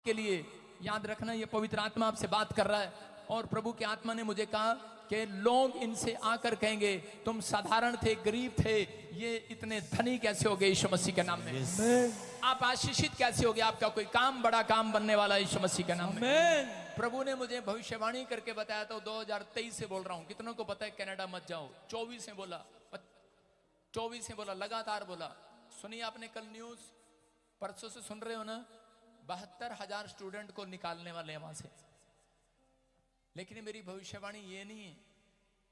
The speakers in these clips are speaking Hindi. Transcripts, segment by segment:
के लिए याद रखना, ये पवित्र आत्मा आपसे बात कर रहा है और प्रभु की आत्मा ने मुझे कहा कि लोग इनसे आकर कहेंगे तुम साधारण थे, गरीब थे, ये इतने धनी कैसे हो गए यीशु मसीह के नाम में। आप आशीषित कैसे हो गए, आपका कोई काम बड़ा काम बनने वाला है यीशु मसीह के नाम में। प्रभु ने मुझे भविष्यवाणी करके बताया, तो 2023 से बोल रहा हूं। कितनों को पता है कनाडा मत जाओ? 24 से बोला, 24 से बोला, लगातार बोला। सुनिए आपने कल न्यूज, परसों से सुन रहे हो ना, 72,000 स्टूडेंट को निकालने वाले हैं वहां से। लेकिन मेरी भविष्यवाणी ये नहीं है।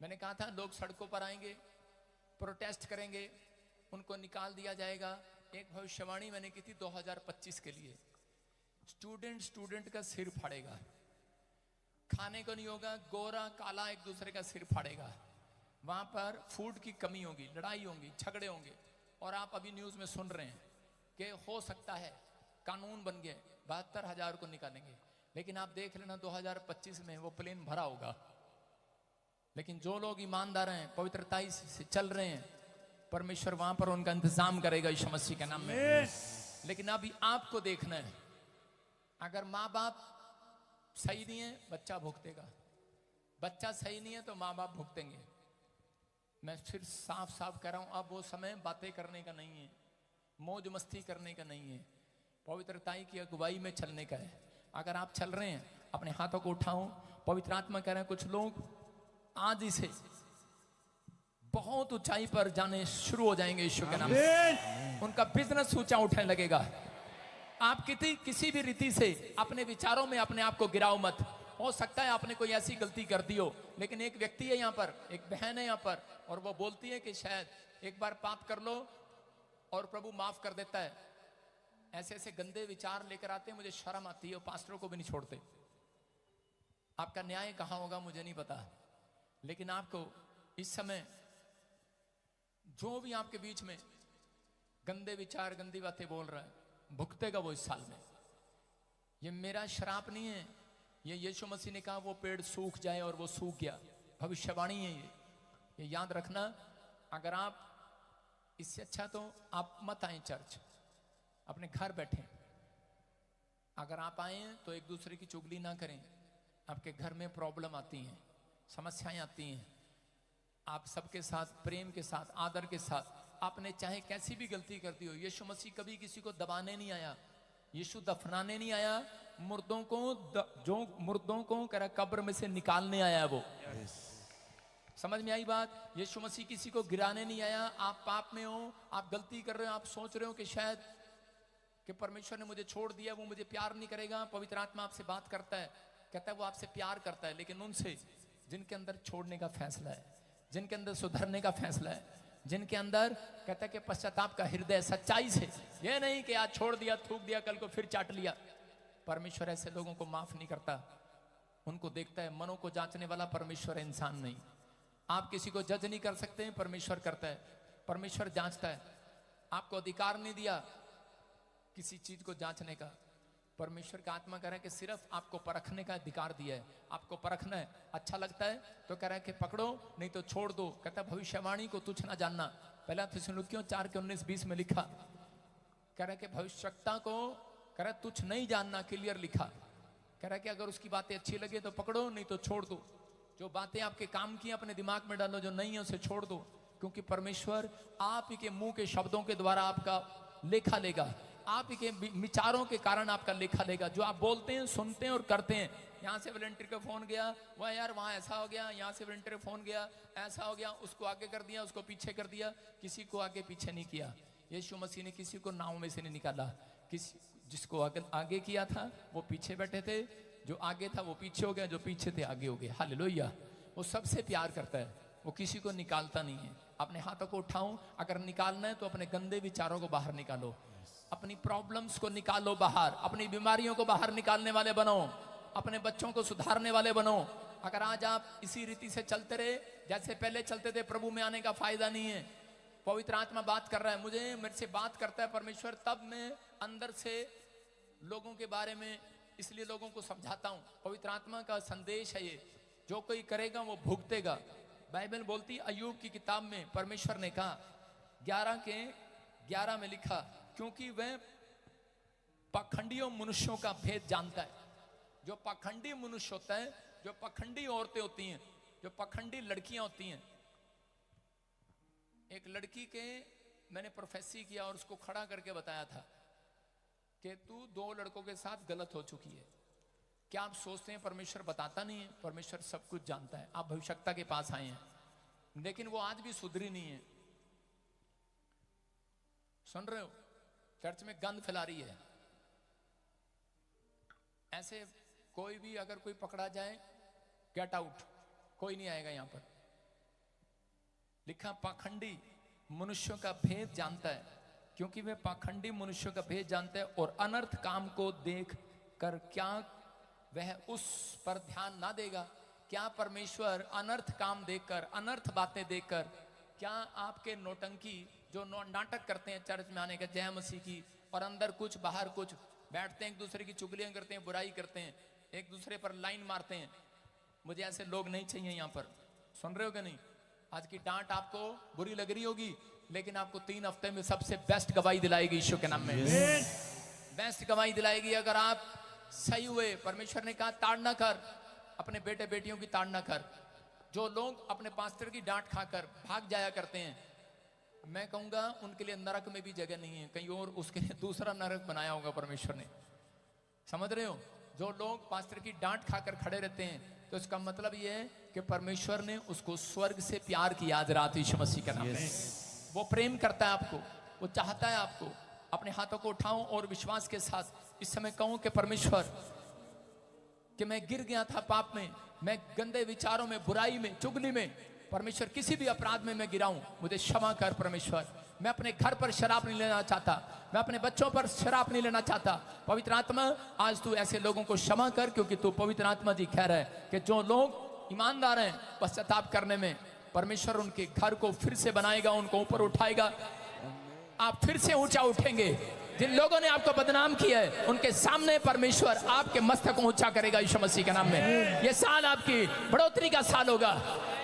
मैंने कहा था लोग सड़कों पर आएंगे, प्रोटेस्ट करेंगे, उनको निकाल दिया जाएगा। एक भविष्यवाणी मैंने की थी 2025 के लिए, स्टूडेंट का सिर फाड़ेगा, खाने को नहीं होगा, गोरा काला एक दूसरे का सिर फाड़ेगा, वहां पर फूड की कमी होगी, लड़ाई होगी, झगड़े होंगे। और आप अभी न्यूज में सुन रहे हैं कि हो सकता है कानून बन गए 72,000 को निकालेंगे। लेकिन आप देख लेना 2025 में वो प्लेन भरा होगा। लेकिन जो लोग ईमानदार हैं, पवित्रता से चल रहे हैं, परमेश्वर वहां पर उनका इंतजाम करेगा यीशु मसीह के नाम में। लेकिन अभी आपको देखना है, अगर माँ बाप सही नहीं है बच्चा भुगतेगा, बच्चा सही नहीं है तो माँ बाप भुगतेंगे। मैं फिर साफ साफ कह रहा हूं, अब वो समय बातें करने का नहीं है, मौज मस्ती करने का नहीं है, पवित्रताई की अगुवाई में चलने का है। अगर आप चल रहे हैं अपने हाथों को उठाओ। पवित्र आत्मा कह रहे हैं कुछ लोग आज ही से बहुत ऊंचाई पर जाने शुरू हो जाएंगे यीशु के नाम से। उनका बिजनेस ऊंचा उठने लगेगा। आप किसी भी रीति से अपने विचारों में अपने आप को गिराओ मत। हो सकता है आपने कोई ऐसी गलती कर दी हो, लेकिन एक व्यक्ति है यहाँ पर, एक बहन है यहाँ पर, और वो बोलती है कि शायद एक बार पाप कर लो और प्रभु माफ कर देता है। ऐसे ऐसे गंदे विचार लेकर आते हैं, मुझे शर्म आती है, और पास्टरों को भी नहीं छोड़ते। आपका न्याय कहां होगा मुझे नहीं पता, लेकिन आपको इस समय जो भी आपके बीच में गंदे विचार, गंदी बातें बोल रहा है, भुगतेगा वो इस साल में। ये मेरा श्राप नहीं है, ये यीशु मसीह ने कहा वो पेड़ सूख जाए और वो सूख गया। भविष्यवाणी है ये याद रखना। अगर आप इससे अच्छा तो आप मत आए चर्च, अपने घर बैठे। अगर आप आए हैं तो एक दूसरे की चुगली ना करें। आपके घर में प्रॉब्लम आती हैं, समस्याएं आती हैं, आप सबके साथ प्रेम के साथ, आदर के साथ, आपने चाहे कैसी भी गलती करती हो, यीशु मसीह कभी किसी को दबाने नहीं आया, यीशु दफनाने नहीं आया, मुर्दों को जो मुर्दों को करा कब्र में से निकालने आया वो। समझ में आई बात? यीशु मसीह किसी को गिराने नहीं आया। आप पाप में हो, आप गलती कर रहे हो, आप सोच रहे हो कि शायद कि परमेश्वर ने मुझे छोड़ दिया, वो मुझे प्यार नहीं करेगा। पवित्र आत्मा आपसे बात करता है, कहता है वो आपसे प्यार करता है, लेकिन उनसे जिनके अंदर छोड़ने का फैसला है, जिनके अंदर सुधरने का फैसला है, जिनके अंदर कहता है कि पश्चाताप का हृदय, सच्चाई से, ये नहीं कि आज छोड़ दिया, थूक दिया, कल को फिर चाट लिया। परमेश्वर ऐसे लोगों को माफ नहीं करता, उनको देखता है। मनों को जांचने वाला परमेश्वर है, इंसान नहीं। आप किसी को जज नहीं कर सकते हैं, परमेश्वर करता है, परमेश्वर जांचता है। आपको अधिकार नहीं दिया किसी चीज को जांचने का। परमेश्वर का आत्मा कह रहा है कि सिर्फ आपको परखने का अधिकार दिया है। आपको परखना है, अच्छा लगता है तो कह रहा है कि पकड़ो, नहीं तो छोड़ दो। कहता है भविष्यवाणी को तुच्छ ना जानना, पहला थिस्सलुनीकियों 4:19-20 में लिखा। कह रहा है कि भविष्यवक्ता को कह रहा है तुच्छ नहीं जानना, क्लियर लिखा। कह रहा है कि अगर उसकी बातें अच्छी लगे तो पकड़ो, नहीं तो छोड़ दो। जो बातें आपके काम की अपने दिमाग में डालो, जो नहीं है उसे छोड़ दो, क्योंकि परमेश्वर आप ही के मुंह के शब्दों के द्वारा आपका लेखा लेगा, आप ही के विचारों के कारण आपका लेखा लेगा। जो आप बोलते हैं, सुनते हैं और करते हैं। यहाँ से वॉलंटियर का फोन गया, वह यार वहाँ ऐसा हो गया, यहाँ से वॉलंटियर का फोन गया, ऐसा हो गया, उसको आगे कर दिया, उसको पीछे कर दिया। किसी को आगे पीछे नहीं किया। यीशु मसीह ने किसी को नाव में से नहीं निकाला। किसी जिसको आगे किया था वो पीछे बैठे थे, जो आगे था वो पीछे हो गया, जो पीछे थे आगे हो गए। हालेलुया। वो सबसे प्यार करता है, वो किसी को निकालता नहीं है। अपने हाथों को उठाऊं, अगर निकालना है तो अपने गंदे विचारों को बाहर निकालो, अपनी प्रॉब्लम्स को निकालो बाहर, अपनी बीमारियों को बाहर निकालने वाले बनो, अपने बच्चों को सुधारने वाले बनो। अगर आज आप इसी रीति से चलते रहे जैसे पहले चलते थे, प्रभु में आने का फायदा नहीं है। पवित्र आत्मा बात कर रहा है, मेरे से बात करता है परमेश्वर, तब मैं अंदर से लोगों के बारे में इसलिए लोगों को समझाता हूं। पवित्र आत्मा का संदेश है ये, जो कोई करेगा वो भुगतेगा। बाइबल बोलती, अय्यूब की किताब में परमेश्वर ने कहा 11 के 11 में लिखा, क्योंकि वह पाखंडियों मनुष्यों का भेद जानता है। जो पाखंडी मनुष्य होता है, जो पाखंडी औरतें होती हैं, जो पाखंडी लड़कियां होती हैं। एक लड़की के मैंने प्रोफेसी किया और उसको खड़ा करके बताया था कि तू 2 लड़कों के साथ गलत हो चुकी है। क्या आप सोचते हैं परमेश्वर बताता नहीं है? परमेश्वर सब कुछ जानता है। आप भविष्यता के पास आए हैं, लेकिन वो आज भी सुधरी नहीं है। सुन रहे हो? चर्च में गंद फैला रही है। ऐसे कोई भी अगर कोई पकड़ा जाए, गेट आउट, कोई नहीं आएगा यहां पर। लिखा पाखंडी मनुष्यों का भेद जानता है, क्योंकि वह पाखंडी मनुष्यों का भेद जानता है और अनर्थ काम को देख कर क्या वह उस पर ध्यान ना देगा? क्या परमेश्वर अनर्थ काम देखकर, अनर्थ बातें देखकर, क्या आपके नौटंकी जो नाटक करते हैं चर्च में आने का, जय मसीह की, और अंदर कुछ बाहर कुछ, बैठते हैं एक दूसरे की चुगलियां करते हैं, बुराई करते हैं, एक दूसरे पर लाइन मारते हैं? मुझे ऐसे लोग नहीं चाहिए यहाँ पर। सुन रहे हो कि नहीं? आज की डांट आपको बुरी लग रही होगी, लेकिन आपको 3 हफ्ते में सबसे बेस्ट गवाही दिलाएगी यीशु के नाम में। बेस्ट गवाही दिलाएगी अगर आप सही हुए। परमेश्वर ने कहा ताड़ना कर, अपने बेटे बेटियों की ताड़ना कर। जो लोग अपने पास्टर की डांट खाकर भाग जाया करते हैं, मैं कहूंगा उनके लिए नरक में भी जगह नहीं है, कहीं और उसके लिए दूसरा नरक बनाया होगा परमेश्वर ने। समझ रहे हो? जो लोग पास्टर की डांट खाकर खड़े रहते हैं, तो इसका मतलब ये है कि परमेश्वर ने उसको स्वर्ग से प्यार किया आज रात यीशु मसीह के नाम में। वो प्रेम करता है आपको, वो चाहता है आपको। अपने हाथों को उठाऊं और विश्वास के साथ इस समय कहूं कि परमेश्वर, कि मैं गिर गया था पाप में, मैं गंदे विचारों में, बुराई में, चुगली में, परमेश्वर किसी भी अपराध में मैं गिरा हूं, मुझे क्षमा कर परमेश्वर। मैं अपने घर पर शराब नहीं लेना चाहता, मैं अपने बच्चों पर शराब नहीं लेना चाहता। पवित्र आत्मा आज तू ऐसे लोगों को क्षमा कर, क्योंकि तू पवित्र आत्मा जी कह रहा है कि जो लोग ईमानदार हैं पश्चाताप करने में, परमेश्वर उनके घर को फिर से बनाएगा, उनको ऊपर उठाएगा। आप फिर से ऊंचा उठेंगे। जिन लोगों ने आपको बदनाम किया है, उनके सामने परमेश्वर आपके मस्तक को ऊंचा करेगा यीशु मसीह के नाम में। ये साल आपकी बढ़ोतरी का साल होगा।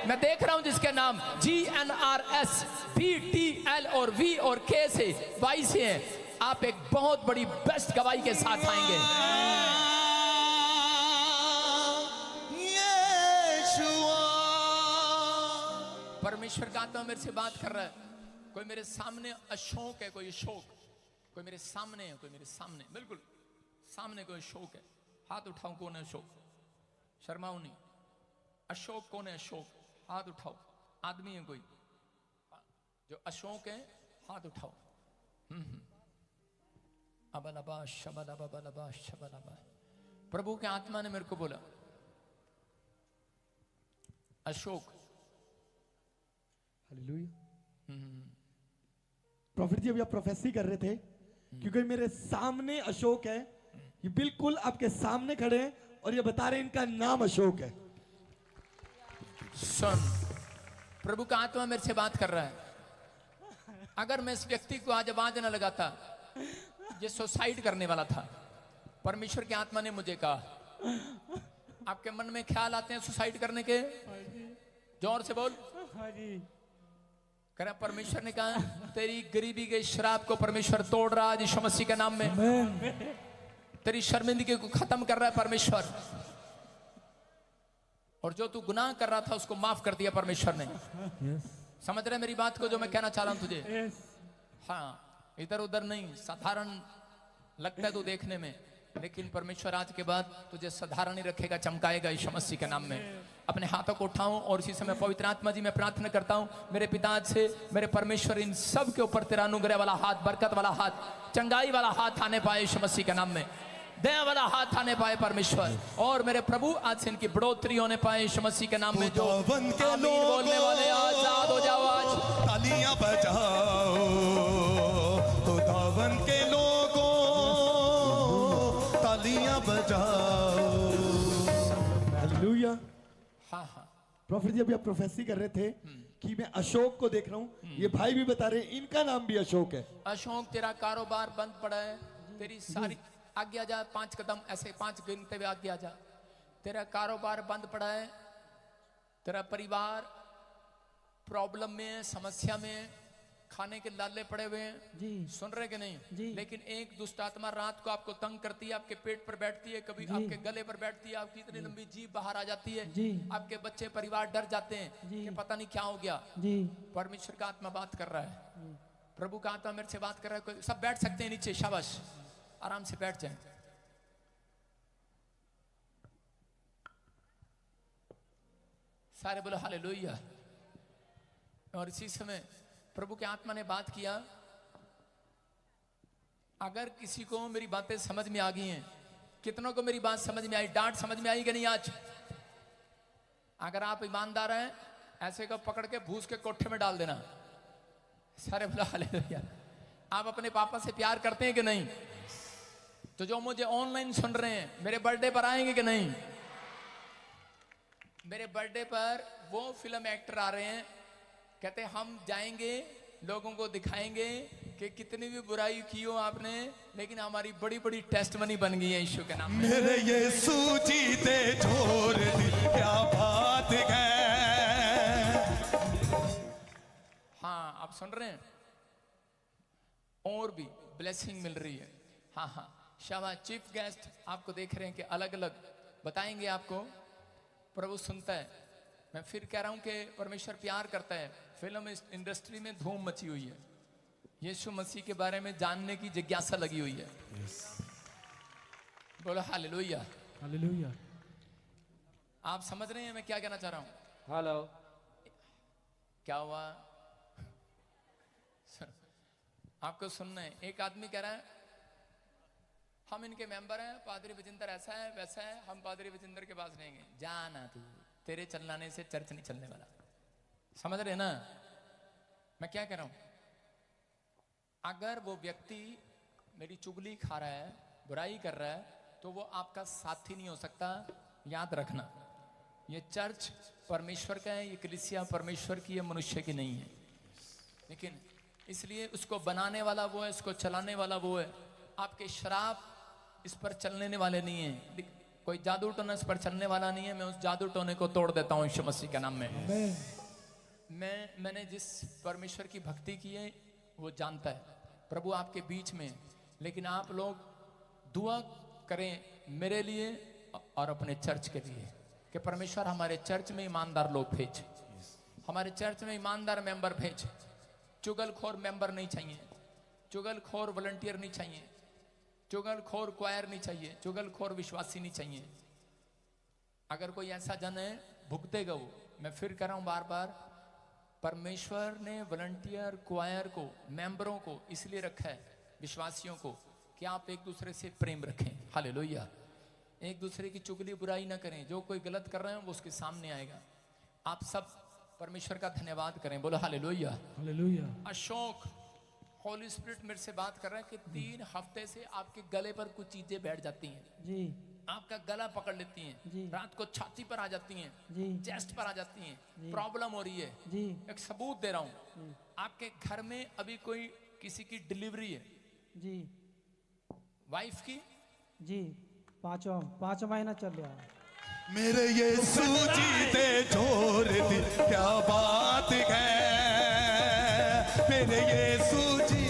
मैं देख रहा हूं जिसके नाम GNRS BTL और V और K से Y से हैं, आप एक बहुत बड़ी बेस्ट गवाही के साथ आएंगे। परमेश्वर का आत्मा मेरे से बात कर रहा है। कोई मेरे सामने अशोक है, कोई अशोक, कोई मेरे सामने है, कोई मेरे सामने, बिल्कुल सामने कोई अशोक है। हाथ उठाओ, कौन है अशोक? शर्माओ नहीं। अशोक कौन है? अशोक, हाथ उठाओ। आदमी है कोई जो अशोक है? हाथ उठाओ। अबलबा शबलबा बलबा शबलबा। प्रभु के आत्मा ने मेरे को बोला अशोक। हालेलुया। प्रॉफिट जी, अभी आप प्रोफेसी कर रहे थे, क्योंकि मेरे सामने अशोक है, ये बिल्कुल आपके सामने खड़े हैं और ये बता रहे हैं इनका नाम अशोक है। सुन, प्रभु का आत्मा मेरे से बात कर रहा है। अगर मैं इस व्यक्ति को आज आवाज न लगाता, ये सुसाइड करने वाला था। परमेश्वर के आत्मा ने मुझे कहा, आपके मन में ख्याल आते हैं सुसाइड करने के? जोर से बोल। कह रहा परमेश्वर ने कहा तेरी गरीबी के श्राप को परमेश्वर तोड़ रहा है यीशु मसीह के नाम में। तेरी शर्मिंदगी को खत्म कर रहा है परमेश्वर, और जो तू गुनाह कर रहा था उसको माफ कर दिया परमेश्वर ने। समझ रहे मेरी बात को, जो मैं कहना चाह रहा हूं तुझे? हाँ, इधर उधर नहीं, साधारण लगता है तू देखने में, लेकिन परमेश्वर आज के बाद तुझे साधारण ही रखेगा, चमकाएगा यीशु मसीह के नाम में। अपने हाथों को उठाऊं और इसी समय पवित्र आत्मा जी मैं प्रार्थना करता हूं मेरे पिता से, मेरे परमेश्वर, इन सब के ऊपर तेरा अनुग्रह वाला हाथ, बरकत वाला हाथ, चंगाई वाला हाथ आने पाए यीशु मसीह के नाम में। दया वाला हाथ आने पाए परमेश्वर, और मेरे प्रभु आज से इनकी बढ़ोतरी होने पाए यीशु मसीह के नाम में। जो आमीन बोलने वाले आजाद हो जाओ, आज तालियां बजाओ। तो दावन के लोगों तालियां बजाओ। हालेलुया। हाँ हाँ। प्रॉफिट जी, अभी आप प्रोफेसी कर रहे थे कि मैं अशोक को देख रहा हूं, ये भाई भी बता रहे हैं इनका नाम भी अशोक है। अशोक, तेरा कारोबार बंद पड़ा है, तेरी सारी आगे आ जा, 5 कदम ऐसे 5 गिनते हुए आगे आ जा। तेरा कारोबार बंद पड़ा है, तेरा परिवार प्रॉब्लम में है, समस्या में है, खाने के लाले पड़े हुए हैं, जी सुन रहे कि नहीं? जी। लेकिन एक दुष्ट आत्मा रात को आपको तंग करती है, आपके पेट पर बैठती है, कभी जी। आपके गले पर बैठती है, आपकी इतनी लंबी जीभ बाहर आ जाती है, जी। आपके बच्चे परिवार डर जाते हैं जी। कि पता नहीं क्या हो गया। जी परमेश्वर का आत्मा बात कर रहा है, प्रभु का आत्मा मेरे से बात कर रहा है। सब बैठ सकते हैं नीचे, शाबाश, आराम से बैठ जाएं। सारे बोलो हालेलुया। और इसी समय प्रभु के आत्मा ने बात किया, अगर किसी को मेरी बातें समझ में आ गई हैं, कितनों को मेरी बात समझ में आई, डांट समझ में आई कि नहीं आज? अगर आप ईमानदार हैं, ऐसे को पकड़ के भूस के कोठे में डाल देना। सारे बोलो हालेलुया। आप अपने पापा से प्यार करते हैं कि नहीं? तो जो मुझे ऑनलाइन सुन रहे हैं, मेरे बर्थडे पर आएंगे कि नहीं? मेरे बर्थडे पर वो फिल्म एक्टर आ रहे हैं, कहते हैं हम जाएंगे, लोगों को दिखाएंगे कि कितनी भी बुराई की हो आपने, लेकिन हमारी बड़ी बड़ी टेस्ट मनी बन गई है यीशु के नाम में। मेरे यीशु जीते छोड़ दी, क्या बात है। हाँ, आप सुन रहे हैं? और भी ब्लेसिंग मिल रही है। हाँ हाँ, शाबाश। चीफ गेस्ट आपको देख रहे हैं कि अलग अलग बताएंगे आपको। प्रभु सुनता है। मैं फिर कह रहा हूं कि परमेश्वर प्यार करता है। फिल्म इंडस्ट्री में धूम मची हुई है, यीशु मसीह के बारे में जानने की जिज्ञासा लगी हुई है। बोलो हालेलुया। हालेलुया। आप समझ रहे हैं मैं क्या कहना चाह रहा हूं? हेलो। क्या हुआ? आपको सुनना है। एक आदमी कह रहा है हम इनके मेंबर हैं, पादरी विजिंदर ऐसा है वैसा है, हम पादरी विजिंदर के पास नहीं गए। जाना तू, तेरे चलाने से चर्च नहीं चलने वाला। समझ रहे ना मैं क्या कह रहा हूं? अगर वो व्यक्ति मेरी चुगली खा रहा है, बुराई कर रहा है, तो वो आपका साथी नहीं हो सकता। याद रखना, ये चर्च परमेश्वर का है, ये कलीसिया परमेश्वर की है, मनुष्य की नहीं है। लेकिन इसलिए उसको बनाने वाला वो है, इसको चलाने वाला वो है। आपके शराब इस पर चलने वाले नहीं है, कोई जादू टोना इस पर चलने वाला नहीं है। मैं उस जादू टोने को तोड़ देता हूं यीशु मसीह के नाम में। मैंने जिस परमेश्वर की भक्ति की है वो जानता है। प्रभु आपके बीच में, लेकिन आप लोग दुआ करें मेरे लिए और अपने चर्च के लिए कि परमेश्वर हमारे चर्च में ईमानदार लोग भेज, हमारे चर्च में ईमानदार मेंबर भेज। चुगलखोर मेंबर नहीं चाहिए, चुगलखोर वॉलंटियर नहीं चाहिए, चुगलखोर क्वायर नहीं चाहिए, चुगलखोर विश्वासी नहीं चाहिए। अगर कोई ऐसा जन है भुगतेगा वो। मैं फिर कह रहा हूं बार बार, परमेश्वर ने वॉलंटियर क्वायर को, मेंबरों को इसलिए रखा है, विश्वासियों को, कि आप एक दूसरे से प्रेम रखें। हालेलुया। एक दूसरे की चुगली बुराई ना करें। जो कोई गलत कर रहे हैं वो उसके सामने आएगा। आप सब परमेश्वर का धन्यवाद करें। बोलो hallelujah. Hallelujah. Ashok, Holi spirit मेरे से बात कर रहा है कि 3 हफ्ते से आपके गले पर कुछ चीजें बैठ जाती हैं, जी आपका गला पकड़ लेती जी। हैं, रात को छाती पर आ जाती हैं, जी चेस्ट पर आ जाती हैं, प्रॉब्लम हो रही है। जी एक सबूत दे रहा हूं, आपके घर में अभी कोई किसी की डिलीवरी है, जी वाइफ की, जी। पांचवा महीना चल रहा है। मेरे यीशु जीते छोड़ दी, क्या बात है। मेरे यीशु जी।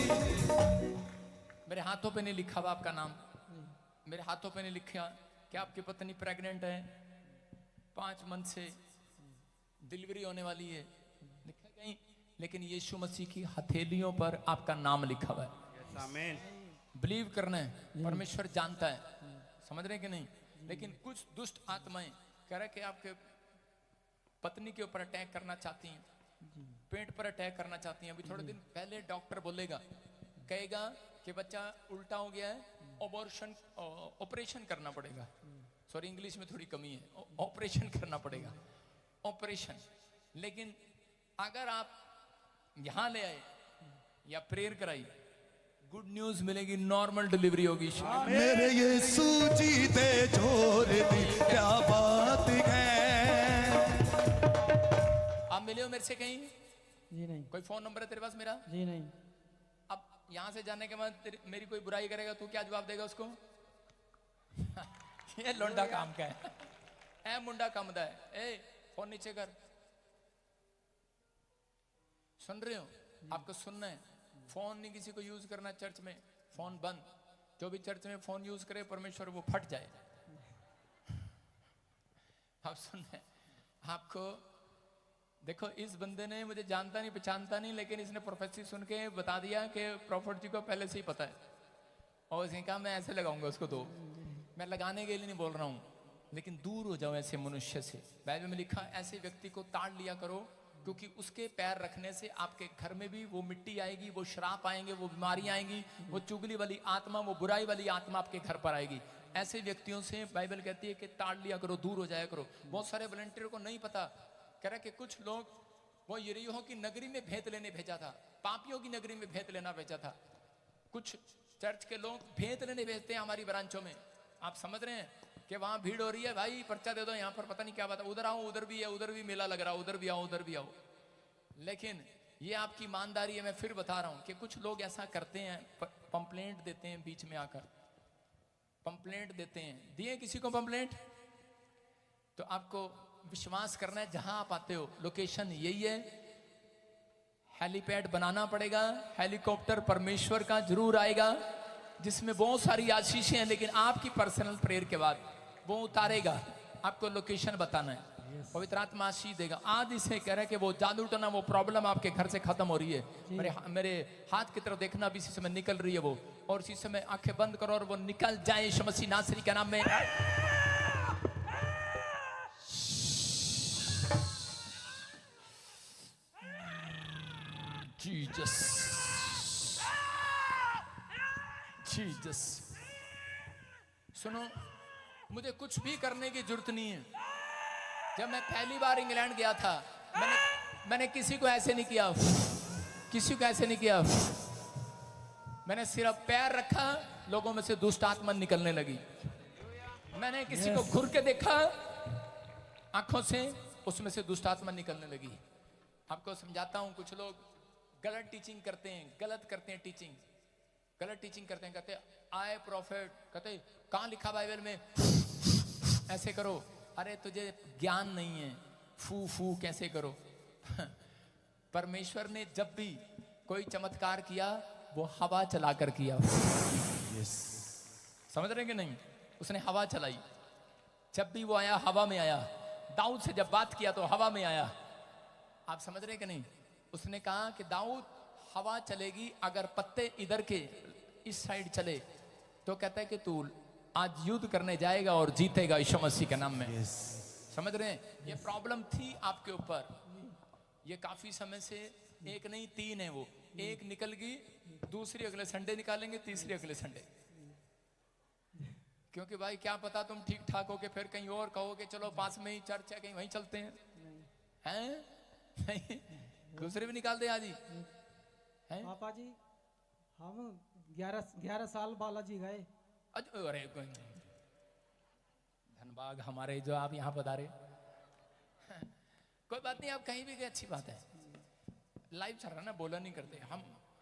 मेरे हाथों पे नहीं लिखा हुआ आपका नाम, मेरे हाथों पे नहीं लिखा कि आपकी पत्नी प्रेग्नेंट है, 5 मंथ से डिलीवरी होने वाली है, लिखा कहीं, लेकिन यीशु मसीह की हथेलियों पर आपका नाम लिखा हुआ है। आमीन। बिलीव करना है, परमेश्वर जानता है। समझ रहे कि नहीं? लेकिन कुछ दुष्ट आत्माएं कह रहे कि आपके पत्नी के ऊपर अटैक करना चाहती हैं, पेट पर अटैक करना चाहती हैं। अभी थोड़े दिन पहले डॉक्टर बोलेगा, कहेगा कि बच्चा उल्टा हो गया है, ऑपरेशन करना पड़ेगा। सॉरी, इंग्लिश में थोड़ी कमी है, ऑपरेशन करना पड़ेगा, ऑपरेशन। लेकिन अगर आप यहां ले आए या प्रेयर कराई, गुड न्यूज मिलेगी, नॉर्मल डिलीवरी होगी। मेरे यीशु जीते छोड़ दी, क्या बात है। आप मिले हो मेरे से कहीं? जी नहीं। कोई फोन नंबर है तेरे पास मेरा? जी नहीं। अब यहां से जाने के बाद मेरी कोई बुराई करेगा, तू क्या जवाब देगा उसको? ये लोंडा काम का है, ए मुंडा कमदा है, ए फोन नीचे कर। सुन रहे हो? आपको सुनना है, फोन नहीं किसी को यूज करना चर्च में, फोन बंद। जो भी चर्च में फोन यूज करे परमेश्वर वो फट जाए। आप सुनना है आपको। देखो इस बंदे ने मुझे जानता नहीं पहचानता नहीं, लेकिन इसने प्रोफेसी सुन के बता दिया कि प्रॉफिट जी को पहले से ही पता है, और इसने कहा मैं ऐसे लगाऊंगा उसको। तो मैं लगाने के लिए नहीं बोल रहा हूँ, लेकिन दूर हो जाओ ऐसे मनुष्य से। बाइबल में लिखा ऐसे व्यक्ति को ताड़ लिया करो, क्योंकि उसके पैर रखने से आपके घर में भी वो मिट्टी आएगी, वो श्राप आएंगे, वो बीमारियां आएंगी, वो चुगली वाली आत्मा, वो बुराई वाली आत्मा आपके घर पर आएगी। ऐसे व्यक्तियों से बाइबल कहती है कि ताड़ लिया करो, दूर हो जाया करो। बहुत सारे वॉलंटियर को नहीं पता, कह रहा कि कुछ लोग वो यरीहो की नगरी में भेंत लेने भेजा था, पापियों की नगरी में भेंत लेना भेजा था। कुछ चर्च के लोग भेंत लेने भेजते हैं हमारी ब्रांचों में। आप समझ रहे हैं कि वहां भीड़ हो रही है, भाई पर्चा दे दो, यहाँ पर पता नहीं क्या बात है, उधर आओ, उधर भी है, उधर भी मेला लग रहा है, उधर भी आओ, उधर भी आओ। लेकिन ये आपकी ईमानदारी है। मैं फिर बता रहा हूं कि कुछ लोग ऐसा करते हैं, पंप्लेंट देते हैं, बीच में आकर पंप्लेंट देते हैं। दिए किसी को पंप्लेंट? तो आपको विश्वास करना है, जहां आप आते हो लोकेशन यही है, हेलीपैड बनाना पड़ेगा, हेलीकॉप्टर परमेश्वर का जरूर आएगा जिसमें बहुत सारी आशीषें हैं, लेकिन आपकी पर्सनल प्रेयर के बाद वो उतारेगा। आपको लोकेशन बताना है, पवित्र आत्मा आशीष देगा। आज इसे कह रहे हैं कि वो जादू टोना, वो प्रॉब्लम आपके घर से खत्म हो रही है। मेरे हाथ की तरफ देखना, अभी इसी समय निकल रही है वो, और इसी समय आंखें बंद करो और वो निकल जाए यीशु मसीह नासरी के नाम में। Jesus Jesus. सुनो, मुझे कुछ भी करने की जरूरत नहीं है। जब मैं पहली बार इंग्लैंड गया था, मैंने किसी को ऐसे नहीं किया, किसी को ऐसे नहीं किया। मैंने सिर्फ पैर रखा, लोगों में से दुष्ट आत्मा निकलने लगी। मैंने किसी को घुर के देखा आंखों से, उसमें से दुष्ट आत्मा निकलने लगी। आपको समझाता हूं, कुछ लोग गलत टीचिंग करते हैं, गलत करते हैं टीचिंग, गलत टीचिंग करते हैं। कहते आए प्रॉफिट, कहते कहां लिखा बाइबल में ऐसे करो। अरे तुझे ज्ञान नहीं है, फू फू कैसे करो। परमेश्वर ने जब भी कोई चमत्कार किया वो हवा चलाकर किया। समझ रहे कि नहीं? उसने हवा चलाई, जब भी वो आया हवा में आया। दाऊद से जब बात किया तो हवा में आया। आप समझ रहे कि नहीं? उसने कहा कि दाऊद हवा चलेगी, अगर पत्ते इधर के इस साइड चले तो कहता है कि तू आज युद्ध करने जाएगा और जीतेगा यीशु मसीह के नाम में। समझ रहे हैं? ये प्रॉब्लम थी आपके ऊपर, ये काफी समय से, एक नहीं तीन है वो। एक निकल गई, दूसरी अगले संडे निकालेंगे, तीसरी अगले संडे। क्योंकि भाई क्या पता तुम ठीक ठाक हो के फिर कहीं और कहोगे चलो पास में ही चर्च है, कहीं वहीं चलते हैं, हैं? दूसरे भी निकाल दे आज ही। पापा जी हम 11 साल बालाजी गए। अरे धनबाद हमारे जो आप यहाँ पधारे। कोई बात नहीं, आप कहीं भी गए अच्छी बात है। लाइव चल रहा है ना, बोला नहीं करते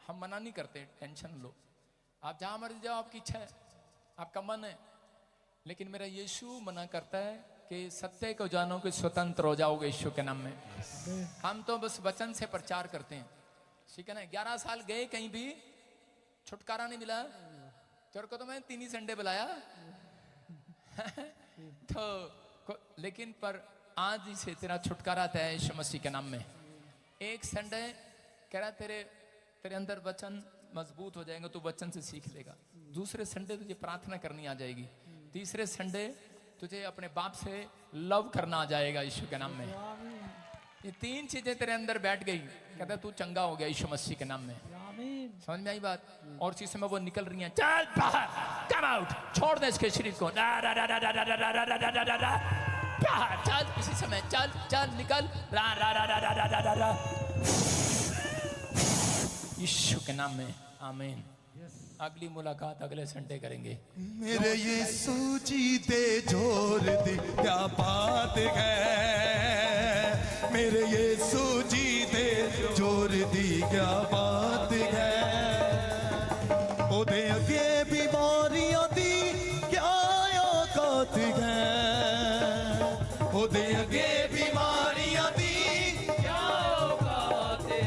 हम मना नहीं करते, टेंशन लो, आप जहां मर्जी जाओ, आपकी इच्छा है, आपका मन है। लेकिन मेरा यीशु मना करता है कि सत्य को जानो कि स्वतंत्र हो जाओगे यीशु के नाम में। हम तो बस वचन से प्रचार करते हैं, ठीक है ना। 11 साल गए, कहीं भी छुटकारा नहीं मिला। तेरे को तो मैं 3 ही संडे बुलाया तो लेकिन पर आज ही से तेरा छुटकारा तय है यीशु मसीह के नाम में। एक संडे कह रहा तेरे अंदर वचन मजबूत हो जाएगा, तू वचन से सीख लेगा। दूसरे संडे तुझे प्रार्थना करनी आ जाएगी। तीसरे संडे तुझे अपने बाप से लव करना आ जाएगा यीशु के नाम में। ये 3 चीजें तेरे अंदर बैठ गई, कहता तू चंगा हो गया यीशु मसीह के नाम में। समझ में आई बात? और इसी समय वो निकल रही हैं, चल बाहर, कम आउट, छोड़ दे इसके शरीर को, बाहर चल, इसी समय चल चल निकल, यीशु के नाम में, आमीन। अगली मुलाकात अगले संडे करेंगे। मेरे यीशु जी दे जोर दी क्या बात है, मेरे यीशु जी दे जोर दी क्या बात है। ओदे अगे बीमारियां दी क्या औकात है, ओदे अगे बीमारियां दी क्या औकात है।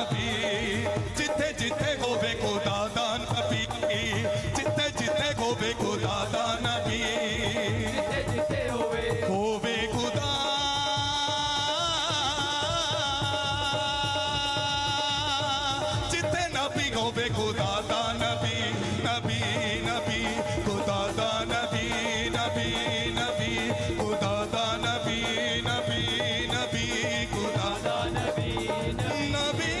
होवे खुदा दा नबी नबी नबी खुदा दा नबी नबी नबी खुदा दा नबी नबी नबी खुदा दा नबी नबी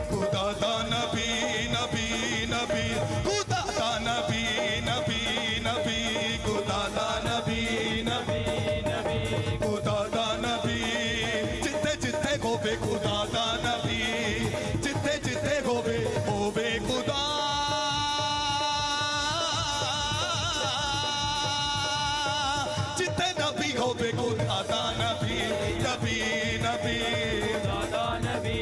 खुदा दा नबी नबी नबी खुदा दा नबी नबी नबी खुदा दा नबी नबी नबी खुदा दा नबी जिथे जिथे होवे खुदा दा नबी जिथे जिथे होवे खुदा जिथे नबी होवे खुदा दा नबी नबी नबी खुदा दा नबी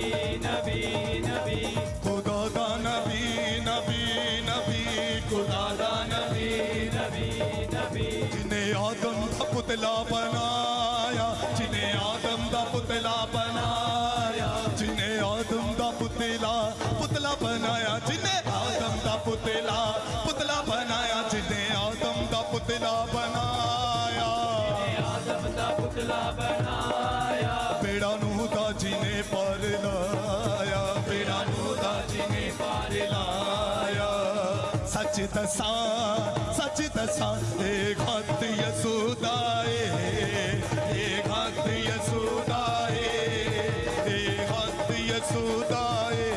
नबी नबी खुदा दा नबी नबी नबी खुदा दा नबी नबी नबी जिन्हें आदम दा पुतला बनाया जिन्हें आदम दा पुतला बनाया जिन्हें आदम दा पुतला बनाया जिन्हें आदम दा पुतला बनाया जिन्हें आदम दा पुतला बनाया आदम दा पुतला बनाया बेड़ा नूह दा जिने पार लाया बेड़ा नूह दा जिने पार लाया सच दसा एक हथ यसुदाए एक हथ यसुदाए एक हथ यसुदाए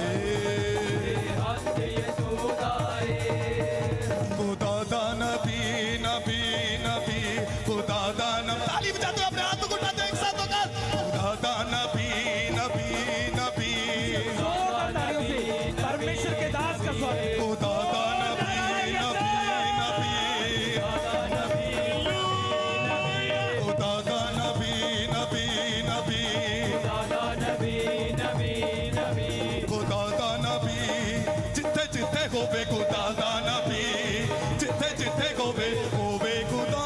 खुदा दा नबी नबी नबी खुदा दा नबी ताली बजाते हो अपने हाथों को उठाते हो एक साथ होकर खुदा दा नबी नबी नबी परमेश्वर के दास का स्वागत खुदा दा नबी नबी नबी खुदा दा नबी नबी नबी खुदा दा नबी जिथे जिथे होवे खुदा दा नबी जिथे जिथे होवे खुदा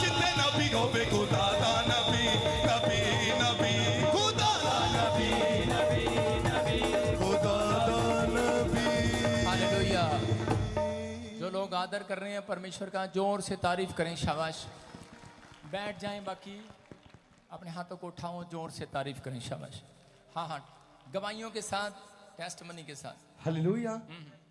जिथे नबी होवे खुदा दा नबी नबी नबी खुदा दा नबी नबी नबी खुदा दा नबी हालेलुया। जो लोग आदर कर रहे हैं परमेश्वर का जोर से तारीफ करें, शाबाश। बैठ जाएं, बाकी अपने हाथों को उठाओ, जोर से तारीफ करें, शाबाश। हाँ हाँ, गवाहियों के साथ, टेस्टमनी के साथ। हालेलुया।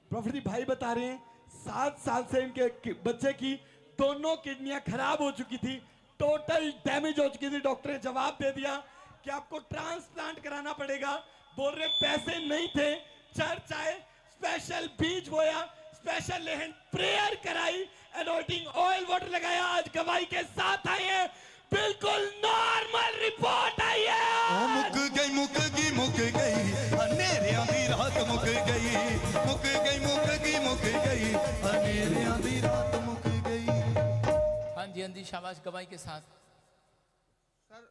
प्रॉफिट जी भाई बता रहे हैं 7 साल से इनके बच्चे की दोनों किडनियां खराब हो चुकी थी, टोटल डैमेज हो चुकी थी। डॉक्टर ने जवाब दे दिया कि आपको ट्रांसप्लांट कराना पड़ेगा। बोल रहे पैसे नहीं थे, चर्च आए, स्पेशल बीज बोया, स्पेशल लेहन प्रेयर कराई, एनोइंटिंग ऑयल वाटर लगाया, आज गवाही के साथ आए हैं, बिल्कुल नॉर्मल रिपोर्ट आई है। मुक गई अंधेरियां दी रात मुक गई अंधेरियां दी रात मुक गई। हाँ जी, हाँ जी, शाबाश। गवाही के साथ। सर,